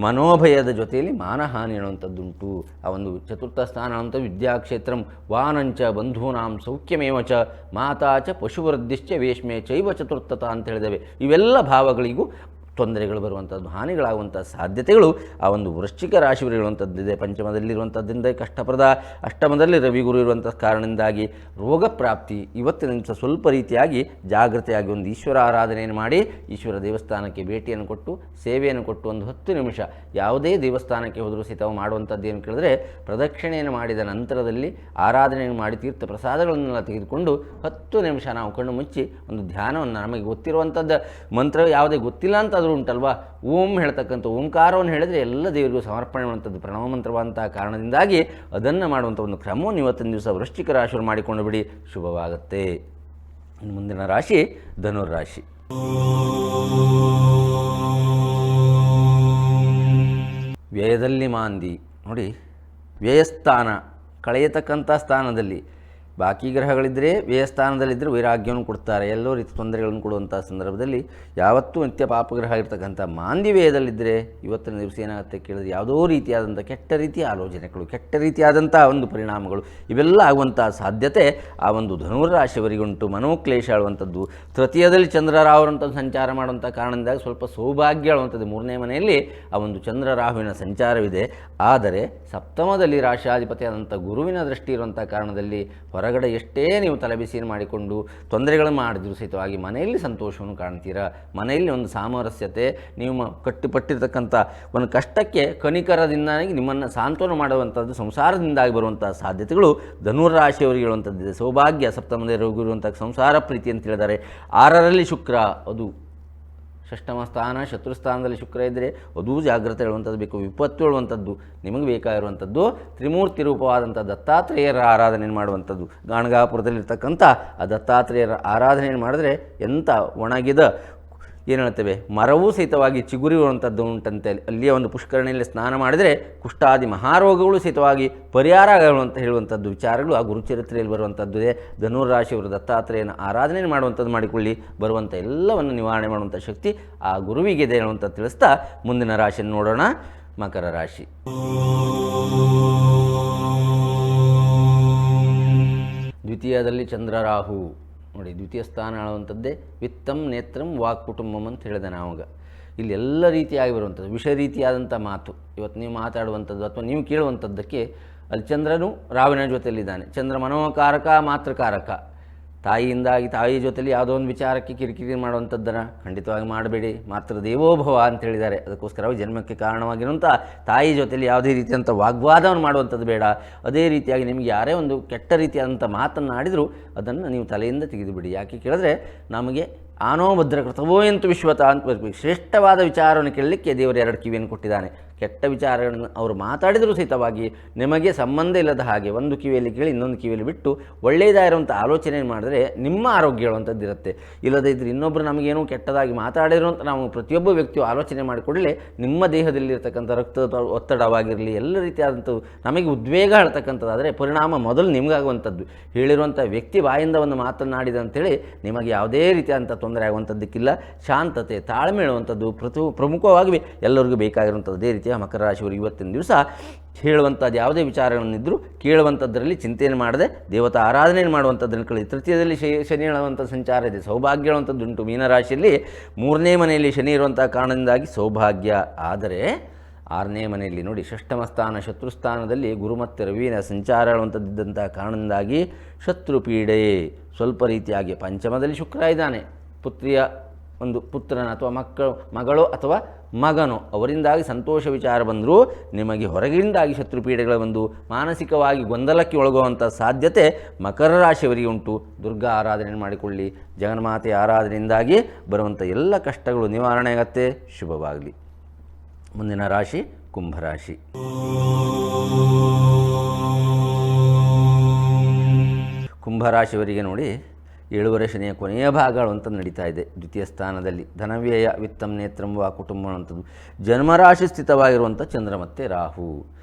ಮನೋಭಯದ ಜೊತೆಯಲ್ಲಿ ಮಾನಹಾನಿ ಹೇಳುವಂಥದ್ದುಂಟು. ಆ ಒಂದು ಚತುರ್ಥ ಸ್ಥಾನ ಅಂತ ವಿದ್ಯಾಕ್ಷೇತ್ರಂ ವಾನಂಚ ಬಂಧೂನಾಂ ಸೌಖ್ಯಮೇವ ಚ ಮಾತಾ ಚ ಪಶುವೃದ್ಧಿಶ್ಚ ವೇಶ್ಮೆ ಚೈವ ಚತುರ್ಥತ ಅಂತ ಹೇಳಿದ್ದೇವೆ. ಇವೆಲ್ಲ ಭಾವಗಳಿಗೂ ತೊಂದರೆಗಳು ಬರುವಂಥದ್ದು, ಹಾನಿಗಳಾಗುವಂಥ ಸಾಧ್ಯತೆಗಳು ಆ ಒಂದು ವೃಶ್ಚಿಕ ರಾಶಿಯವರು ಇರುವಂಥದ್ದಿದೆ. ಪಂಚಮದಲ್ಲಿರುವಂಥದ್ದಿಂದ ಕಷ್ಟಪ್ರದ, ಅಷ್ಟಮದಲ್ಲಿ ರವಿಗುರು ಇರುವಂಥ ಕಾರಣದಿಂದಾಗಿ ರೋಗ ಪ್ರಾಪ್ತಿ. ಇವತ್ತಿನ ದಿವಸ ಸ್ವಲ್ಪ ರೀತಿಯಾಗಿ ಜಾಗೃತಿಯಾಗಿ ಒಂದು ಈಶ್ವರ ಆರಾಧನೆಯನ್ನು ಮಾಡಿ, ಈಶ್ವರ ದೇವಸ್ಥಾನಕ್ಕೆ ಭೇಟಿಯನ್ನು ಕೊಟ್ಟು ಸೇವೆಯನ್ನು ಕೊಟ್ಟು ಒಂದು 10 ನಿಮಿಷ ಯಾವುದೇ ದೇವಸ್ಥಾನಕ್ಕೆ ಹೋದರೂ ಸಹಿತ ಮಾಡುವಂಥದ್ದು ಏನು ಕೇಳಿದ್ರೆ, ಪ್ರದಕ್ಷಿಣೆಯನ್ನು ಮಾಡಿದ ನಂತರದಲ್ಲಿ ಆರಾಧನೆಯನ್ನು ಮಾಡಿ ತೀರ್ಥ ಪ್ರಸಾದಗಳನ್ನೆಲ್ಲ ತೆಗೆದುಕೊಂಡು 10 ನಿಮಿಷ ನಾವು ಕಣ್ಣು ಮುಚ್ಚಿ ಒಂದು ಧ್ಯಾನವನ್ನು, ನಮಗೆ ಗೊತ್ತಿರುವಂಥದ್ದು ಮಂತ್ರ ಯಾವುದೇ ಗೊತ್ತಿಲ್ಲ ಅಂತ ಉಂಟಲ್ವಾ, ಓಂ ಹೇಳ್ತಕ್ಕಂಥ ಓಂಕಾರವನ್ನು ಹೇಳಿದರೆ ಎಲ್ಲ ದೇವರಿಗೂ ಸಮರ್ಪಣೆ ಮಾಡುವಂಥದ್ದು ಪ್ರಣವ ಮಂತ್ರವಂಥ ಕಾರಣದಿಂದಾಗಿ ಅದನ್ನು ಮಾಡುವಂಥ ಒಂದು ಕ್ರಮವನ್ನು ಇವತ್ತಿನ ದಿವಸ ವೃಶ್ಚಿಕ ರಾಶಿಯವರು ಮಾಡಿಕೊಂಡು ಬಿಡಿ, ಶುಭವಾಗುತ್ತೆ. ಇನ್ನು ಮುಂದಿನ ರಾಶಿ ಧನುರ್ರಾಶಿ. ವ್ಯಯದಲ್ಲಿ ಮಾಂದಿ ನೋಡಿ. ವ್ಯಯಸ್ಥಾನ ಕಳೆಯತಕ್ಕಂಥ ಸ್ಥಾನದಲ್ಲಿ ಬಾಕಿ ಗ್ರಹಗಳಿದ್ದರೆ ವ್ಯಯಸ್ಥಾನದಲ್ಲಿದ್ದರೆ ವೈರಾಗ್ಯವನ್ನು ಕೊಡ್ತಾರೆ, ಎಲ್ಲೋ ರೀತಿ ತೊಂದರೆಗಳನ್ನು ಕೊಡುವಂಥ ಸಂದರ್ಭದಲ್ಲಿ ಯಾವತ್ತೂ ನಿತ್ಯ ಪಾಪಗ್ರಹ ಇರ್ತಕ್ಕಂಥ ಮಾಂದಿ ವ್ಯಯದಲ್ಲಿದ್ದರೆ ಇವತ್ತಿನ ದಿವಸ ಏನಾಗುತ್ತೆ ಕೇಳಿದ್ರೆ, ಯಾವುದೋ ರೀತಿಯಾದಂಥ ಕೆಟ್ಟ ರೀತಿಯ ಆಲೋಚನೆಗಳು, ಕೆಟ್ಟ ರೀತಿಯಾದಂಥ ಒಂದು ಪರಿಣಾಮಗಳು ಇವೆಲ್ಲ ಆಗುವಂಥ ಸಾಧ್ಯತೆ ಆ ಒಂದು ಧನುರಾಶಿಯವರಿಗುಂಟು. ಮನೋಕ್ಲೇಶ ಆಳುವಂಥದ್ದು. ತೃತೀಯದಲ್ಲಿ ಚಂದ್ರರಾಹುವಂಥದ್ದು ಸಂಚಾರ ಮಾಡುವಂಥ ಕಾರಣದಿಂದಾಗಿ ಸ್ವಲ್ಪ ಸೌಭಾಗ್ಯ ಆಳುವಂಥದ್ದು. 3ನೇ ಮನೆಯಲ್ಲಿ ಆ ಒಂದು ಚಂದ್ರರಾಹುವಿನ ಸಂಚಾರವಿದೆ. ಆದರೆ ಸಪ್ತಮದಲ್ಲಿ ರಾಶಾಧಿಪತಿಯಾದಂಥ ಗುರುವಿನ ದೃಷ್ಟಿ ಇರುವಂಥ ಕಾರಣದಲ್ಲಿ ಹೊರಗಡೆ ಎಷ್ಟೇ ನೀವು ತಲೆಬಿಸಿಯನ್ನು ಮಾಡಿಕೊಂಡು ತೊಂದರೆಗಳನ್ನು ಮಾಡಿದ್ರು ಸಹಿತವಾಗಿ ಮನೆಯಲ್ಲಿ ಸಂತೋಷವನ್ನು ಕಾಣ್ತೀರಾ. ಮನೆಯಲ್ಲಿ ಒಂದು ಸಾಮರಸ್ಯತೆ, ನೀವು ಕಟ್ಟಿಪಟ್ಟಿರ್ತಕ್ಕಂಥ ಒಂದು ಕಷ್ಟಕ್ಕೆ ಕನಿಕರದಿಂದಾಗಿ ನಿಮ್ಮನ್ನು ಸಾಂತ್ವನ ಮಾಡುವಂಥದ್ದು ಸಂಸಾರದಿಂದಾಗಿ ಬರುವಂಥ ಸಾಧ್ಯತೆಗಳು ಧನುರಾಶಿಯವರಿಗೆ ಹೇಳುವಂಥದ್ದಿದೆ. ಸೌಭಾಗ್ಯ ಸಪ್ತಮದಲ್ಲಿ ರಘು ಇರುವಂಥ ಸಂಸಾರ ಪ್ರೀತಿ ಅಂತ ಹೇಳಿದ್ದಾರೆ. 6ರಲ್ಲಿ ಶುಕ್ರ, ಅದು ಷಷ್ಠಮ ಸ್ಥಾನ ಶತ್ರುಸ್ಥಾನದಲ್ಲಿ ಶುಕ್ರ ಇದ್ದರೆ ಅದೂ ಜಾಗ್ರತೆ ಹೇಳುವಂಥದ್ದು ಬೇಕು. ವಿಪತ್ತು ಹೇಳುವಂಥದ್ದು ನಿಮಗೆ ಬೇಕಾಗಿರುವಂಥದ್ದು ತ್ರಿಮೂರ್ತಿ ರೂಪವಾದಂಥ ದತ್ತಾತ್ರೇಯರ ಆರಾಧನೆಯನ್ನು ಮಾಡುವಂಥದ್ದು. ಗಾಣಗಾಪುರದಲ್ಲಿರ್ತಕ್ಕಂಥ ಆ ದತ್ತಾತ್ರೇಯರ ಆರಾಧನೆಯನ್ನು ಮಾಡಿದ್ರೆ ಎಂಥ ಒಣಗಿದ ಏನು ಹೇಳ್ತೇವೆ ಮರವೂ ಸಹಿತವಾಗಿ ಚಿಗುರಿರುವಂಥದ್ದು ಉಂಟಂತೆ. ಅಲ್ಲಿಯ ಒಂದು ಪುಷ್ಕರಣಿಯಲ್ಲಿ ಸ್ನಾನ ಮಾಡಿದರೆ ಕುಷ್ಠಾದಿ ಮಹಾರೋಗಗಳು ಸಹಿತವಾಗಿ ಪರಿಹಾರ ಆಗುವಂತ ಹೇಳುವಂಥದ್ದು ವಿಚಾರಗಳು ಆ ಗುರುಚರಿತ್ರೆಯಲ್ಲಿ ಬರುವಂಥದ್ದು ಇದೆ. ಧನುರಾಶಿಯವರು ದತ್ತಾತ್ರೇಯನ ಆರಾಧನೆ ಮಾಡುವಂಥದ್ದು ಮಾಡಿಕೊಳ್ಳಿ, ಬರುವಂಥ ಎಲ್ಲವನ್ನು ನಿವಾರಣೆ ಮಾಡುವಂಥ ಶಕ್ತಿ ಆ ಗುರುವಿಗಿದೆ ಹೇಳುವಂಥ ತಿಳಿಸ್ತಾ ಮುಂದಿನ ರಾಶಿಯನ್ನು ನೋಡೋಣ. ಮಕರ ರಾಶಿ. ದ್ವಿತೀಯದಲ್ಲಿ ಚಂದ್ರ ರಾಹು ನೋಡಿ, ದ್ವಿತೀಯ ಸ್ಥಾನ ಆಳುವಂಥದ್ದೇ ವಿತ್ತಂ ನೇತ್ರಂ ವಾಕ್ ಕುಟುಂಬಂ ಅಂತ ಹೇಳಿದೆ ನಾವಾಗ. ಇಲ್ಲಿ ಎಲ್ಲ ರೀತಿಯಾಗಿ ಬರುವಂಥದ್ದು ವಿಷಯ ರೀತಿಯಾದಂಥ ಮಾತು ಇವತ್ತು ನೀವು ಮಾತಾಡುವಂಥದ್ದು ಅಥವಾ ನೀವು ಕೇಳುವಂಥದ್ದಕ್ಕೆ ಅಲ್ಲಿ ಚಂದ್ರನು ರಾವಿನ ಜೊತೆಯಲ್ಲಿದ್ದಾನೆ. ಚಂದ್ರ ಮನೋಕಾರಕ ಮಾತೃಕಾರಕ. ತಾಯಿ ಜೊತೆಲಿ ಯಾವುದೋ ಒಂದು ವಿಚಾರಕ್ಕೆ ಕಿರಿಕಿರಿ ಮಾಡುವಂಥದ್ದನ್ನು ಖಂಡಿತವಾಗಿ ಮಾಡಬೇಡಿ. ಮಾತೃ ದೇವೋಭವ ಅಂತ ಹೇಳಿದ್ದಾರೆ. ಅದಕ್ಕೋಸ್ಕರವಾಗಿ ಜನ್ಮಕ್ಕೆ ಕಾರಣವಾಗಿರುವಂಥ ತಾಯಿ ಜೊತೆಲಿ ಯಾವುದೇ ರೀತಿಯಂಥ ವಾಗ್ವಾದವನ್ನು ಮಾಡುವಂಥದ್ದು ಬೇಡ. ಅದೇ ರೀತಿಯಾಗಿ ನಿಮಗೆ ಯಾರೇ ಒಂದು ಕೆಟ್ಟ ರೀತಿಯಾದಂಥ ಮಾತನ್ನು ಆಡಿದರೂ ಅದನ್ನು ನೀವು ತಲೆಯಿಂದ ತೆಗೆದುಬಿಡಿ. ಯಾಕೆ ಕೇಳಿದ್ರೆ ನಮಗೆ ಆನೋ ಭದ್ರಕೃತವೋ ಎಂತು ವಿಶ್ವತ ಅಂತ ಬರಬೇಕು. ಶ್ರೇಷ್ಠವಾದ ವಿಚಾರವನ್ನು ಕೇಳಲಿಕ್ಕೆ ದೇವರು 2 ಕಿವಿಯನ್ನು ಕೊಟ್ಟಿದ್ದಾನೆ. ಕೆಟ್ಟ ವಿಚಾರಗಳನ್ನು ಅವರು ಮಾತಾಡಿದರೂ ಸಹಿತವಾಗಿ ನಿಮಗೆ ಸಂಬಂಧ ಇಲ್ಲದ ಹಾಗೆ ಒಂದು ಕಿವಿಯಲ್ಲಿ ಕೇಳಿ ಇನ್ನೊಂದು ಕಿವಿಯಲ್ಲಿ ಬಿಟ್ಟು ಒಳ್ಳೆಯದಾಗಿರುವಂಥ ಆಲೋಚನೆ ಮಾಡಿದ್ರೆ ನಿಮ್ಮ ಆರೋಗ್ಯ ಹೇಳುವಂಥದ್ದು ಇರುತ್ತೆ. ಇಲ್ಲದೇ ಇದ್ದರೆ ಇನ್ನೊಬ್ಬರು ನಮಗೇನೋ ಕೆಟ್ಟದಾಗಿ ಮಾತಾಡಿರೋ ಅಂತ ನಾವು ಪ್ರತಿಯೊಬ್ಬ ವ್ಯಕ್ತಿಯು ಆಲೋಚನೆ ಮಾಡಿಕೊಡಲೇ ನಿಮ್ಮ ದೇಹದಲ್ಲಿರ್ತಕ್ಕಂಥ ರಕ್ತದ ಒತ್ತಡವಾಗಿರಲಿ ಎಲ್ಲ ರೀತಿಯಾದಂಥದ್ದು ನಮಗೆ ಉದ್ವೇಗ ಹೇಳ್ತಕ್ಕಂಥದ್ದಾದರೆ ಪರಿಣಾಮ ಮೊದಲು ನಿಮಗಾಗುವಂಥದ್ದು. ಹೇಳಿರುವಂಥ ವ್ಯಕ್ತಿ ಬಾಯಿಂದ ಒಂದು ಮಾತನಾಡಿದ ಅಂತೇಳಿ ನಿಮಗೆ ಯಾವುದೇ ರೀತಿಯಾದಂಥ ತೊಂದರೆ ಆಗುವಂಥದ್ದಕ್ಕಿಲ್ಲ. ಶಾಂತತೆ ತಾಳ್ಮೆ ಹೇಳುವಂಥದ್ದು ಪ್ರಮುಖವಾಗಿ ಎಲ್ಲರಿಗೂ ಬೇಕಾಗಿರುವಂಥದ್ದು. ಅದೇ ರೀತಿಯ ಮಕರ ರಾಶಿಯವರು ಇವತ್ತಿನ ದಿವಸ ಹೇಳುವಂಥದ್ದು ಯಾವುದೇ ವಿಚಾರಗಳನ್ನಿದ್ದರೂ ಕೇಳುವಂಥದ್ರಲ್ಲಿ ಚಿಂತೆಯನ್ನು ಮಾಡದೆ ದೇವತಾ ಆರಾಧನೆಯನ್ನು ಮಾಡುವಂಥದ್ದನ್ನು ಕಳಿ. ತೃತೀಯದಲ್ಲಿ ಶನಿ ಹೇಳುವಂಥ ಸಂಚಾರ ಇದೆ, ಸೌಭಾಗ್ಯ ಹೇಳುವಂಥದ್ದುಂಟು. ಮೀನರಾಶಿಯಲ್ಲಿ 3ನೇ ಮನೆಯಲ್ಲಿ ಶನಿ ಇರುವಂಥ ಕಾರಣದಿಂದಾಗಿ ಸೌಭಾಗ್ಯ. ಆದರೆ 6ನೇ ಮನೆಯಲ್ಲಿ ನೋಡಿ ಷಷ್ಠಮ ಸ್ಥಾನ ಶತ್ರುಸ್ಥಾನದಲ್ಲಿ ಗುರು ಮತ್ತು ರವಿನ ಸಂಚಾರ ಹೇಳುವಂಥದ್ದಂಥ ಕಾರಣದಿಂದಾಗಿ ಶತ್ರು ಪೀಡೆ ಸ್ವಲ್ಪ ರೀತಿಯಾಗಿ. ಪಂಚಮದಲ್ಲಿ ಶುಕ್ರ ಇದ್ದಾನೆ. ಪುತ್ರಿಯ ಒಂದು ಪುತ್ರನ ಅಥವಾ ಮಗಳು ಅಥವಾ ಮಗನೋ ಅವರಿಂದಾಗಿ ಸಂತೋಷ ವಿಚಾರ ಬಂದರೂ ನಿಮಗೆ ಹೊರಗಿಂದಾಗಿ ಶತ್ರು ಪೀಡೆಗಳ ಒಂದು ಮಾನಸಿಕವಾಗಿ ಗೊಂದಲಕ್ಕೆ ಒಳಗುವಂಥ ಸಾಧ್ಯತೆ ಮಕರ ರಾಶಿಯವರಿಗೆ ಉಂಟು. ದುರ್ಗಾ ಆರಾಧನೆ ಮಾಡಿಕೊಳ್ಳಿ. ಜಗನ್ಮಾತೆ ಆರಾಧನೆಯಿಂದಾಗಿ ಬರುವಂಥ ಎಲ್ಲ ಕಷ್ಟಗಳು ನಿವಾರಣೆ ಆಗತ್ತೆ. ಶುಭವಾಗಲಿ. ಮುಂದಿನ ರಾಶಿ ಕುಂಭರಾಶಿ. ಕುಂಭರಾಶಿಯವರಿಗೆ ನೋಡಿ 7ನೇ ಶನಿಯ ಕೊನೆಯ ಭಾಗಗಳು ಅಂತ ನಡೀತಾ ಇದೆ. ದ್ವಿತೀಯ ಸ್ಥಾನದಲ್ಲಿ ಧನವ್ಯಯ ವಿತ್ತಂ ನೇತ್ರಂ ವಾ ಕುಟುಂಬ ಅನ್ನುವಂಥದ್ದು. ಜನ್ಮರಾಶಿ ಸ್ಥಿತವಾಗಿರುವಂಥ ಚಂದ್ರ ಮತ್ತು ರಾಹು.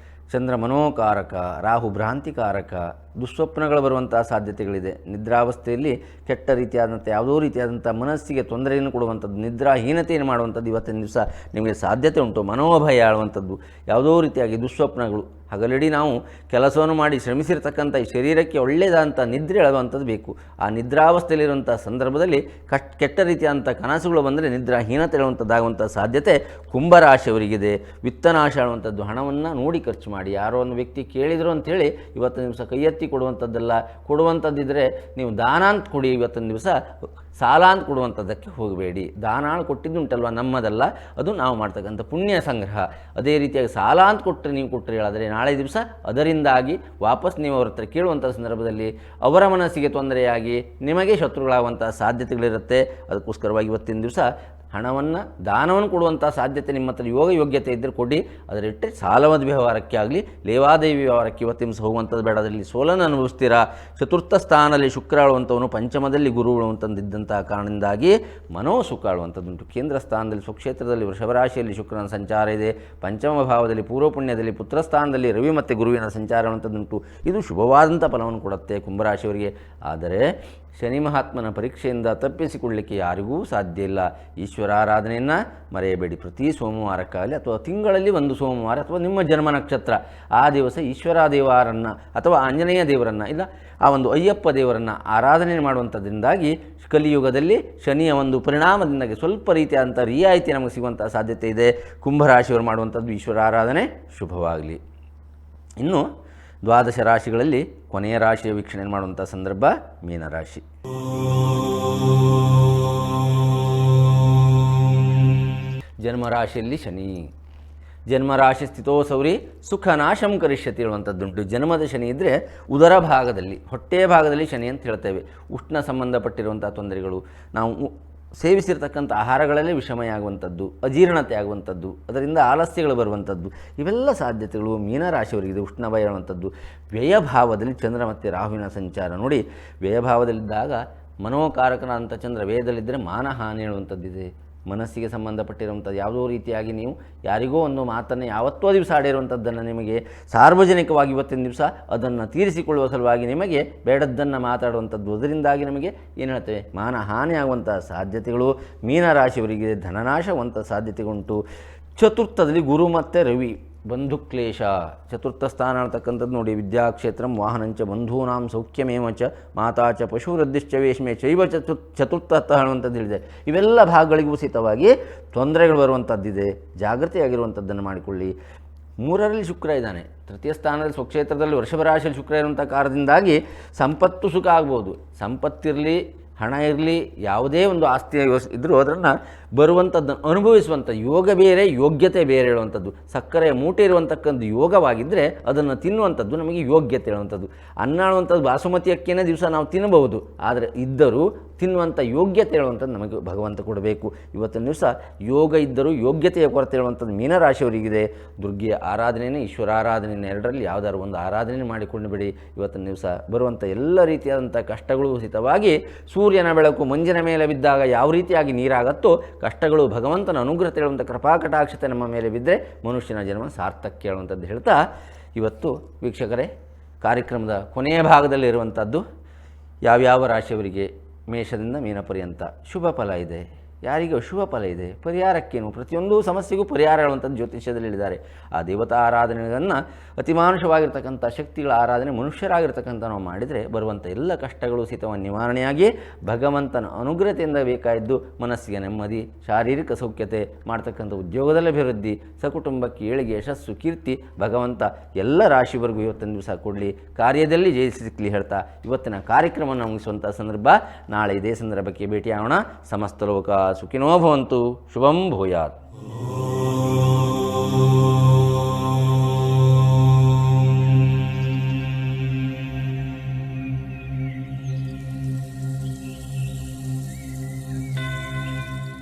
ಚಂದ್ರ ಮನೋಕಾರಕ, ರಾಹು ಭ್ರಾಂತಿಕಾರಕ. ದುಸ್ವಪ್ನಗಳು ಬರುವಂಥ ಸಾಧ್ಯತೆಗಳಿದೆ. ನಿದ್ರಾವಸ್ಥೆಯಲ್ಲಿ ಕೆಟ್ಟ ರೀತಿಯಾದಂಥ ಯಾವುದೋ ರೀತಿಯಾದಂಥ ಮನಸ್ಸಿಗೆ ತೊಂದರೆಯನ್ನು ಕೊಡುವಂಥದ್ದು, ನಿದ್ರಾಹೀನತೆಯನ್ನು ಮಾಡುವಂಥದ್ದು ಇವತ್ತಿನ ದಿವಸ ನಿಮಗೆ ಸಾಧ್ಯತೆ ಉಂಟು. ಮನೋಭಯ ಆಳುವಂಥದ್ದು, ಯಾವುದೋ ರೀತಿಯಾಗಿ ದುಸ್ವಪ್ನಗಳು. ಹಗಲಿಡೀ ನಾವು ಕೆಲಸವನ್ನು ಮಾಡಿ ಶ್ರಮಿಸಿರ್ತಕ್ಕಂಥ ಈ ಶರೀರಕ್ಕೆ ಒಳ್ಳೆಯದಾದಂಥ ನಿದ್ರೆ ಹೇಳುವಂಥದ್ದು ಬೇಕು. ಆ ನಿದ್ರಾವಸ್ಥೆಯಲ್ಲಿರುವಂಥ ಸಂದರ್ಭದಲ್ಲಿ ಕೆಟ್ಟ ರೀತಿಯಾದಂಥ ಕನಸುಗಳು ಬಂದರೆ ನಿದ್ರಾಹೀನತೆ ಹೇಳುವಂಥದ್ದಾಗುವಂಥ ಸಾಧ್ಯತೆ ಕುಂಭರಾಶಿಯವರಿಗಿದೆ. ವಿತ್ತನಾಶ ಹೇಳುವಂಥದ್ದು, ಹಣವನ್ನು ನೋಡಿ ಖರ್ಚು ಮಾಡಿ. ಯಾರೋ ಒಂದು ವ್ಯಕ್ತಿ ಕೇಳಿದರು ಅಂಥೇಳಿ ಇವತ್ತಿನ ದಿವಸ ಕೈ ಎತ್ತಿ ಕೊಡುವಂಥದ್ದಲ್ಲ. ಕೊಡುವಂಥದ್ದಿದ್ದರೆ ನೀವು ದಾನ ಅಂತ ಕೊಡಿ. ಇವತ್ತಿನ ದಿವಸ ಸಾಲ ಅಂತ ಕೊಡುವಂಥದ್ದಕ್ಕೆ ಹೋಗಬೇಡಿ. ದಾನ ಕೊಟ್ಟಿದ್ದುಂಟಲ್ವ ನಮ್ಮದಲ್ಲ, ಅದು ನಾವು ಮಾಡ್ತಕ್ಕಂಥ ಪುಣ್ಯ ಸಂಗ್ರಹ. ಅದೇ ರೀತಿಯಾಗಿ ಸಾಲ ಅಂತ ಕೊಟ್ಟರೆ ನೀವು ಕೊಟ್ಟರೆ ಹೇಳಿದ್ರೆ ನಾಳೆ ದಿವಸ ಅದರಿಂದಾಗಿ ವಾಪಸ್ ನೀವು ಅವ್ರ ಹತ್ರ ಕೇಳುವಂಥ ಸಂದರ್ಭದಲ್ಲಿ ಅವರ ಮನಸ್ಸಿಗೆ ತೊಂದರೆಯಾಗಿ ನಿಮಗೆ ಶತ್ರುಗಳಾಗುವಂಥ ಸಾಧ್ಯತೆಗಳಿರುತ್ತೆ. ಅದಕ್ಕೋಸ್ಕರವಾಗಿ ಇವತ್ತಿನ ದಿವಸ ಹಣವನ್ನು ದಾನವನ್ನು ಕೊಡುವಂಥ ಸಾಧ್ಯತೆ ನಿಮ್ಮ ಹತ್ರ ಯೋಗ್ಯತೆ ಇದ್ದರೆ ಕೊಡಿ. ಅದರಿಟ್ಟರೆ ಸಾಲವಾದ ವ್ಯವಹಾರಕ್ಕೆ ಆಗಲಿ ಲೇವಾದೇವಿ ವ್ಯವಹಾರಕ್ಕೆ ಇವತ್ತಿನ ದಿವಸ ಹೋಗುವಂಥದ್ದು ಬೇಡ. ಅದರಲ್ಲಿ ಸೋಲನ್ನು ಅನುಭವಿಸ್ತೀರಾ. ಚತುರ್ಥ ಸ್ಥಾನದಲ್ಲಿ ಶುಕ್ರ ಆಳುವಂಥವನು, ಪಂಚಮದಲ್ಲಿ ಗುರು ಆಳುವಂಥದ್ದಿದ್ದಂಥ ಕಾರಣದಿಂದಾಗಿ ಮನೋಸುಖ ಆಳುವಂಥದ್ದುಂಟು. ಕೇಂದ್ರ ಸ್ಥಾನದಲ್ಲಿ ಸ್ವಕ್ಷೇತ್ರದಲ್ಲಿ ವೃಷಭರಾಶಿಯಲ್ಲಿ ಶುಕ್ರನ ಸಂಚಾರ ಇದೆ. ಪಂಚಮ ಭಾವದಲ್ಲಿ ಪೂರ್ವ ಪುಣ್ಯದಲ್ಲಿ ಪುತ್ರ ಸ್ಥಾನದಲ್ಲಿ ರವಿ ಮತ್ತು ಗುರುವಿನ ಸಂಚಾರ ಅನ್ನುವಂಥದ್ದುಂಟು. ಇದು ಶುಭವಾದಂಥ ಫಲವನ್ನು ಕೊಡುತ್ತೆ ಕುಂಭರಾಶಿಯವರಿಗೆ. ಆದರೆ ಶನಿ ಮಹಾತ್ಮನ ಪರೀಕ್ಷೆಯಿಂದ ತಪ್ಪಿಸಿಕೊಳ್ಳಲಿಕ್ಕೆ ಯಾರಿಗೂ ಸಾಧ್ಯ ಇಲ್ಲ. ಈಶ್ವರಾರಾಧನೆಯನ್ನು ಮರೆಯಬೇಡಿ. ಪ್ರತಿ ಸೋಮವಾರಕ್ಕಾಗಲಿ ಅಥವಾ ತಿಂಗಳಲ್ಲಿ ಒಂದು ಸೋಮವಾರ ಅಥವಾ ನಿಮ್ಮ ಜನ್ಮ ನಕ್ಷತ್ರ ಆ ದಿವಸ ಈಶ್ವರ ದೇವರನ್ನು ಅಥವಾ ಆಂಜನೇಯ ದೇವರನ್ನು ಇಲ್ಲ ಆ ಒಂದು ಅಯ್ಯಪ್ಪ ದೇವರನ್ನು ಆರಾಧನೆ ಮಾಡುವಂಥದ್ರಿಂದಾಗಿ ಕಲಿಯುಗದಲ್ಲಿ ಶನಿಯ ಒಂದು ಪರಿಣಾಮದಿಂದಾಗಿ ಸ್ವಲ್ಪ ರೀತಿಯಾದಂಥ ರಿಯಾಯಿತಿ ನಮಗೆ ಸಿಗುವಂಥ ಸಾಧ್ಯತೆ ಇದೆ. ಕುಂಭರಾಶಿಯವರು ಮಾಡುವಂಥದ್ದು ಈಶ್ವರ ಆರಾಧನೆ. ಶುಭವಾಗಲಿ. ಇನ್ನು 12 ರಾಶಿಗಳಲ್ಲಿ ಕೊನೆಯ ರಾಶಿಯ ವೀಕ್ಷಣೆ ಮಾಡುವಂಥ ಸಂದರ್ಭ ಮೀನರಾಶಿ. ಜನ್ಮರಾಶಿಯಲ್ಲಿ ಶನಿ. ಜನ್ಮರಾಶಿ ಸ್ಥಿತೋ ಸೌರಿ ಸುಖ ನಾಶಂ ಕರಿಷ್ಯತಿ ಹೇಳುವಂಥದ್ದುಂಟು. ಜನ್ಮದ ಶನಿ ಇದ್ದರೆ ಉದರ ಭಾಗದಲ್ಲಿ ಹೊಟ್ಟೆಯ ಭಾಗದಲ್ಲಿ ಶನಿ ಅಂತ ಹೇಳ್ತೇವೆ. ಉಷ್ಣ ಸಂಬಂಧಪಟ್ಟಿರುವಂಥ ತೊಂದರೆಗಳು, ನಾವು ಸೇವಿಸಿರ್ತಕ್ಕಂಥ ಆಹಾರಗಳಲ್ಲೇ ವಿಷಮಯ ಆಗುವಂಥದ್ದು, ಅಜೀರ್ಣತೆ ಆಗುವಂಥದ್ದು, ಅದರಿಂದ ಆಲಸ್ಯಗಳು ಬರುವಂಥದ್ದು, ಇವೆಲ್ಲ ಸಾಧ್ಯತೆಗಳು ಮೀನರಾಶಿಯವರಿಗಿದೆ. ಉಷ್ಣಭಯ ಹೇಳುವಂಥದ್ದು. ವ್ಯಯಭಾವದಲ್ಲಿ ಚಂದ್ರ ಮತ್ತು ರಾಹುವಿನ ಸಂಚಾರ ನೋಡಿ, ವ್ಯಯಭಾವದಲ್ಲಿದ್ದಾಗ ಮನೋಕಾರಕನಾದಂಥ ಚಂದ್ರ, ವ್ಯಯದಲ್ಲಿದ್ದರೆ ಮಾನಹಾನಿ ಹೇಳುವಂಥದ್ದಿದೆ. ಮನಸ್ಸಿಗೆ ಸಂಬಂಧಪಟ್ಟಿರುವಂಥದ್ದು ಯಾವುದೋ ರೀತಿಯಾಗಿ ನೀವು ಯಾರಿಗೋ ಒಂದು ಮಾತನ್ನು ಯಾವತ್ತೋ ದಿವಸ ಆಡಿರುವಂಥದ್ದನ್ನು ನಿಮಗೆ ಸಾರ್ವಜನಿಕವಾಗಿ ಇವತ್ತಿನ ದಿವಸ ಅದನ್ನು ತೀರಿಸಿಕೊಳ್ಳುವ ಸಲುವಾಗಿ ನಿಮಗೆ ಬೇಡದ್ದನ್ನು ಮಾತಾಡುವಂಥದ್ದು, ಅದರಿಂದಾಗಿ ನಮಗೆ ಏನು ಹೇಳ್ತೇವೆ, ಮಾನಹಾನಿ ಆಗುವಂಥ ಸಾಧ್ಯತೆಗಳು ಮೀನರಾಶಿಯವರಿಗೆ. ಧನನಾಶವಂಥ ಸಾಧ್ಯತೆಗುಂಟು. ಚತುರ್ಥದಲ್ಲಿ ಗುರು ಮತ್ತು ರವಿ, ಬಂಧುಕ್ಲೇಶ. ಚತುರ್ಥ ಸ್ಥಾನ ಅಂತಕ್ಕಂಥದ್ದು ನೋಡಿ, ವಿದ್ಯಾಕ್ಷೇತ್ರಂ ವಾಹನಂಚ ಬಂಧೂನಾಂ ಸೌಖ್ಯಮೇವ ಚ ಮಾತಾ ಚ ಪಶುವೃದ್ಧಿಶ್ಚ ವೇಶ್ಮೆ ಚೈವ ಚತುರ್ಥತಃ ಅನ್ನುವಂಥದ್ದು ಹೇಳಿದೆ. ಇವೆಲ್ಲ ಭಾಗಗಳಿಗೂ ಸಹಿತವಾಗಿ ತೊಂದರೆಗಳು ಬರುವಂಥದ್ದಿದೆ. ಜಾಗೃತಿಯಾಗಿರುವಂಥದ್ದನ್ನು ಮಾಡಿಕೊಳ್ಳಿ. ಮೂರರಲ್ಲಿ ಶುಕ್ರ ಇದ್ದಾನೆ. ತೃತೀಯ ಸ್ಥಾನದಲ್ಲಿ ಸ್ವಕ್ಷೇತ್ರದಲ್ಲಿ ವೃಷಭ ರಾಶಿಯಲ್ಲಿ ಶುಕ್ರ ಇರುವಂಥ ಕಾರಣದಿಂದಾಗಿ ಸಂಪತ್ತು ಸುಖ ಆಗ್ಬೋದು. ಸಂಪತ್ತಿರಲಿ, ಹಣ ಇರಲಿ, ಯಾವುದೇ ಒಂದು ಆಸ್ತಿ ಇದ್ದರೂ ಅದನ್ನು ಬರುವಂಥದ್ದನ್ನು ಅನುಭವಿಸುವಂಥ ಯೋಗ ಬೇರೆ, ಯೋಗ್ಯತೆ ಬೇರೆ ಹೇಳುವಂಥದ್ದು. ಸಕ್ಕರೆಯ ಮೂಟೆ ಇರುವಂತಕ್ಕಂಥ ಯೋಗವಾಗಿದ್ದರೆ ಅದನ್ನು ತಿನ್ನುವಂಥದ್ದು ನಮಗೆ ಯೋಗ್ಯತೆ ಹೇಳುವಂಥದ್ದು. ಅನ್ನ ಹೇಳುವಂಥದ್ದು ಬಾಸುಮತಿ ಅಕ್ಕಿಯೇ ದಿವಸ ನಾವು ತಿನ್ನಬಹುದು, ಆದರೆ ಇದ್ದರೂ ತಿನ್ನುವಂಥ ಯೋಗ್ಯತೆ ಹೇಳುವಂಥದ್ದು ನಮಗೆ ಭಗವಂತ ಕೊಡಬೇಕು. ಇವತ್ತಿನ ದಿವಸ ಯೋಗ ಇದ್ದರೂ ಯೋಗ್ಯತೆಯ ಕೊರತೆ ಹೇಳುವಂಥದ್ದು ಮೀನರಾಶಿಯವರಿಗಿದೆ. ದುರ್ಗಿಯ ಆರಾಧನೆಯೇ ಈಶ್ವರಾರಾಧನೆಯೇ, ಎರಡರಲ್ಲಿ ಯಾವುದಾದ್ರು ಒಂದು ಆರಾಧನೆ ಮಾಡಿಕೊಂಡು ಬಿಡಿ. ಇವತ್ತಿನ ದಿವಸ ಬರುವಂಥ ಎಲ್ಲ ರೀತಿಯಾದಂಥ ಕಷ್ಟಗಳು ಸಹಿತವಾಗಿ ಸೂರ್ಯನ ಬೆಳಕು ಮಂಜಿನ ಮೇಲೆ ಬಿದ್ದಾಗ ಯಾವ ರೀತಿಯಾಗಿ ನೀರಾಗತ್ತೋ, ಕಷ್ಟಗಳು ಭಗವಂತನ ಅನುಗ್ರಹ ಹೇಳುವಂಥ ಕೃಪಾಕಟಾಕ್ಷತೆ ನಮ್ಮ ಮೇಲೆ ಬಿದ್ದರೆ ಮನುಷ್ಯನ ಜನ್ಮ ಸಾರ್ಥಕ್ಯ ಹೇಳುವಂಥದ್ದು ಹೇಳ್ತಾ, ಇವತ್ತು ವೀಕ್ಷಕರೇ ಕಾರ್ಯಕ್ರಮದ ಕೊನೆಯ ಭಾಗದಲ್ಲಿ ಇರುವಂಥದ್ದು ಯಾವ್ಯಾವ ರಾಶಿಯವರಿಗೆ ಮೇಷದಿಂದ ಮೀನ ಪರ್ಯಂತ ಶುಭ ಫಲ ಇದೆ, ಯಾರಿಗೆ ಅಶುಭ ಫಲ ಇದೆ, ಪರಿಹಾರಕ್ಕೇನು, ಪ್ರತಿಯೊಂದು ಸಮಸ್ಯೆಗೂ ಪರಿಹಾರ ಹೇಳುವಂಥದ್ದು ಜ್ಯೋತಿಷ್ಯದಲ್ಲಿ ಹೇಳಿದ್ದಾರೆ. ಆ ದೇವತಾ ಆರಾಧನೆಗಳನ್ನು ಅತಿಮಾನುಷವಾಗಿರ್ತಕ್ಕಂಥ ಶಕ್ತಿಗಳ ಆರಾಧನೆ ಮನುಷ್ಯರಾಗಿರ್ತಕ್ಕಂಥ ನಾವು ಮಾಡಿದರೆ ಬರುವಂಥ ಎಲ್ಲ ಕಷ್ಟಗಳು ಸಹಿತವಾಗಿ ನಿವಾರಣೆಯಾಗಿ ಭಗವಂತನ ಅನುಗ್ರಹತೆಯಿಂದ ಬೇಕಾಯಿದ್ದು ಮನಸ್ಸಿಗೆ ನೆಮ್ಮದಿ, ಶಾರೀರಿಕ ಸೌಖ್ಯತೆ, ಮಾಡ್ತಕ್ಕಂಥ ಉದ್ಯೋಗದಲ್ಲಿ ಅಭಿವೃದ್ಧಿ, ಸಕುಟುಂಬಕ್ಕೆ ಏಳಿಗೆ, ಯಶಸ್ಸು, ಕೀರ್ತಿ ಭಗವಂತ ಎಲ್ಲ ರಾಶಿವರೆಗೂ ಇವತ್ತಿನ ದಿವಸ ಕೊಡಲಿ, ಕಾರ್ಯದಲ್ಲಿ ಜಯಿಸಲಿಕ್ಕೆ ಹೇಳ್ತಾ ಇವತ್ತಿನ ಕಾರ್ಯಕ್ರಮವನ್ನು ಮುಗಿಸುವಂಥ ಸಂದರ್ಭ. ನಾಳೆ ಇದೇ ಸಂದರ್ಭಕ್ಕೆ ಭೇಟಿಯಾಗೋಣ. ಸಮಸ್ತ ಲೋಕ ಸುಖಿನೋ ಭವಂತು. ಶುಭಂ ಭೂಯಾತ್.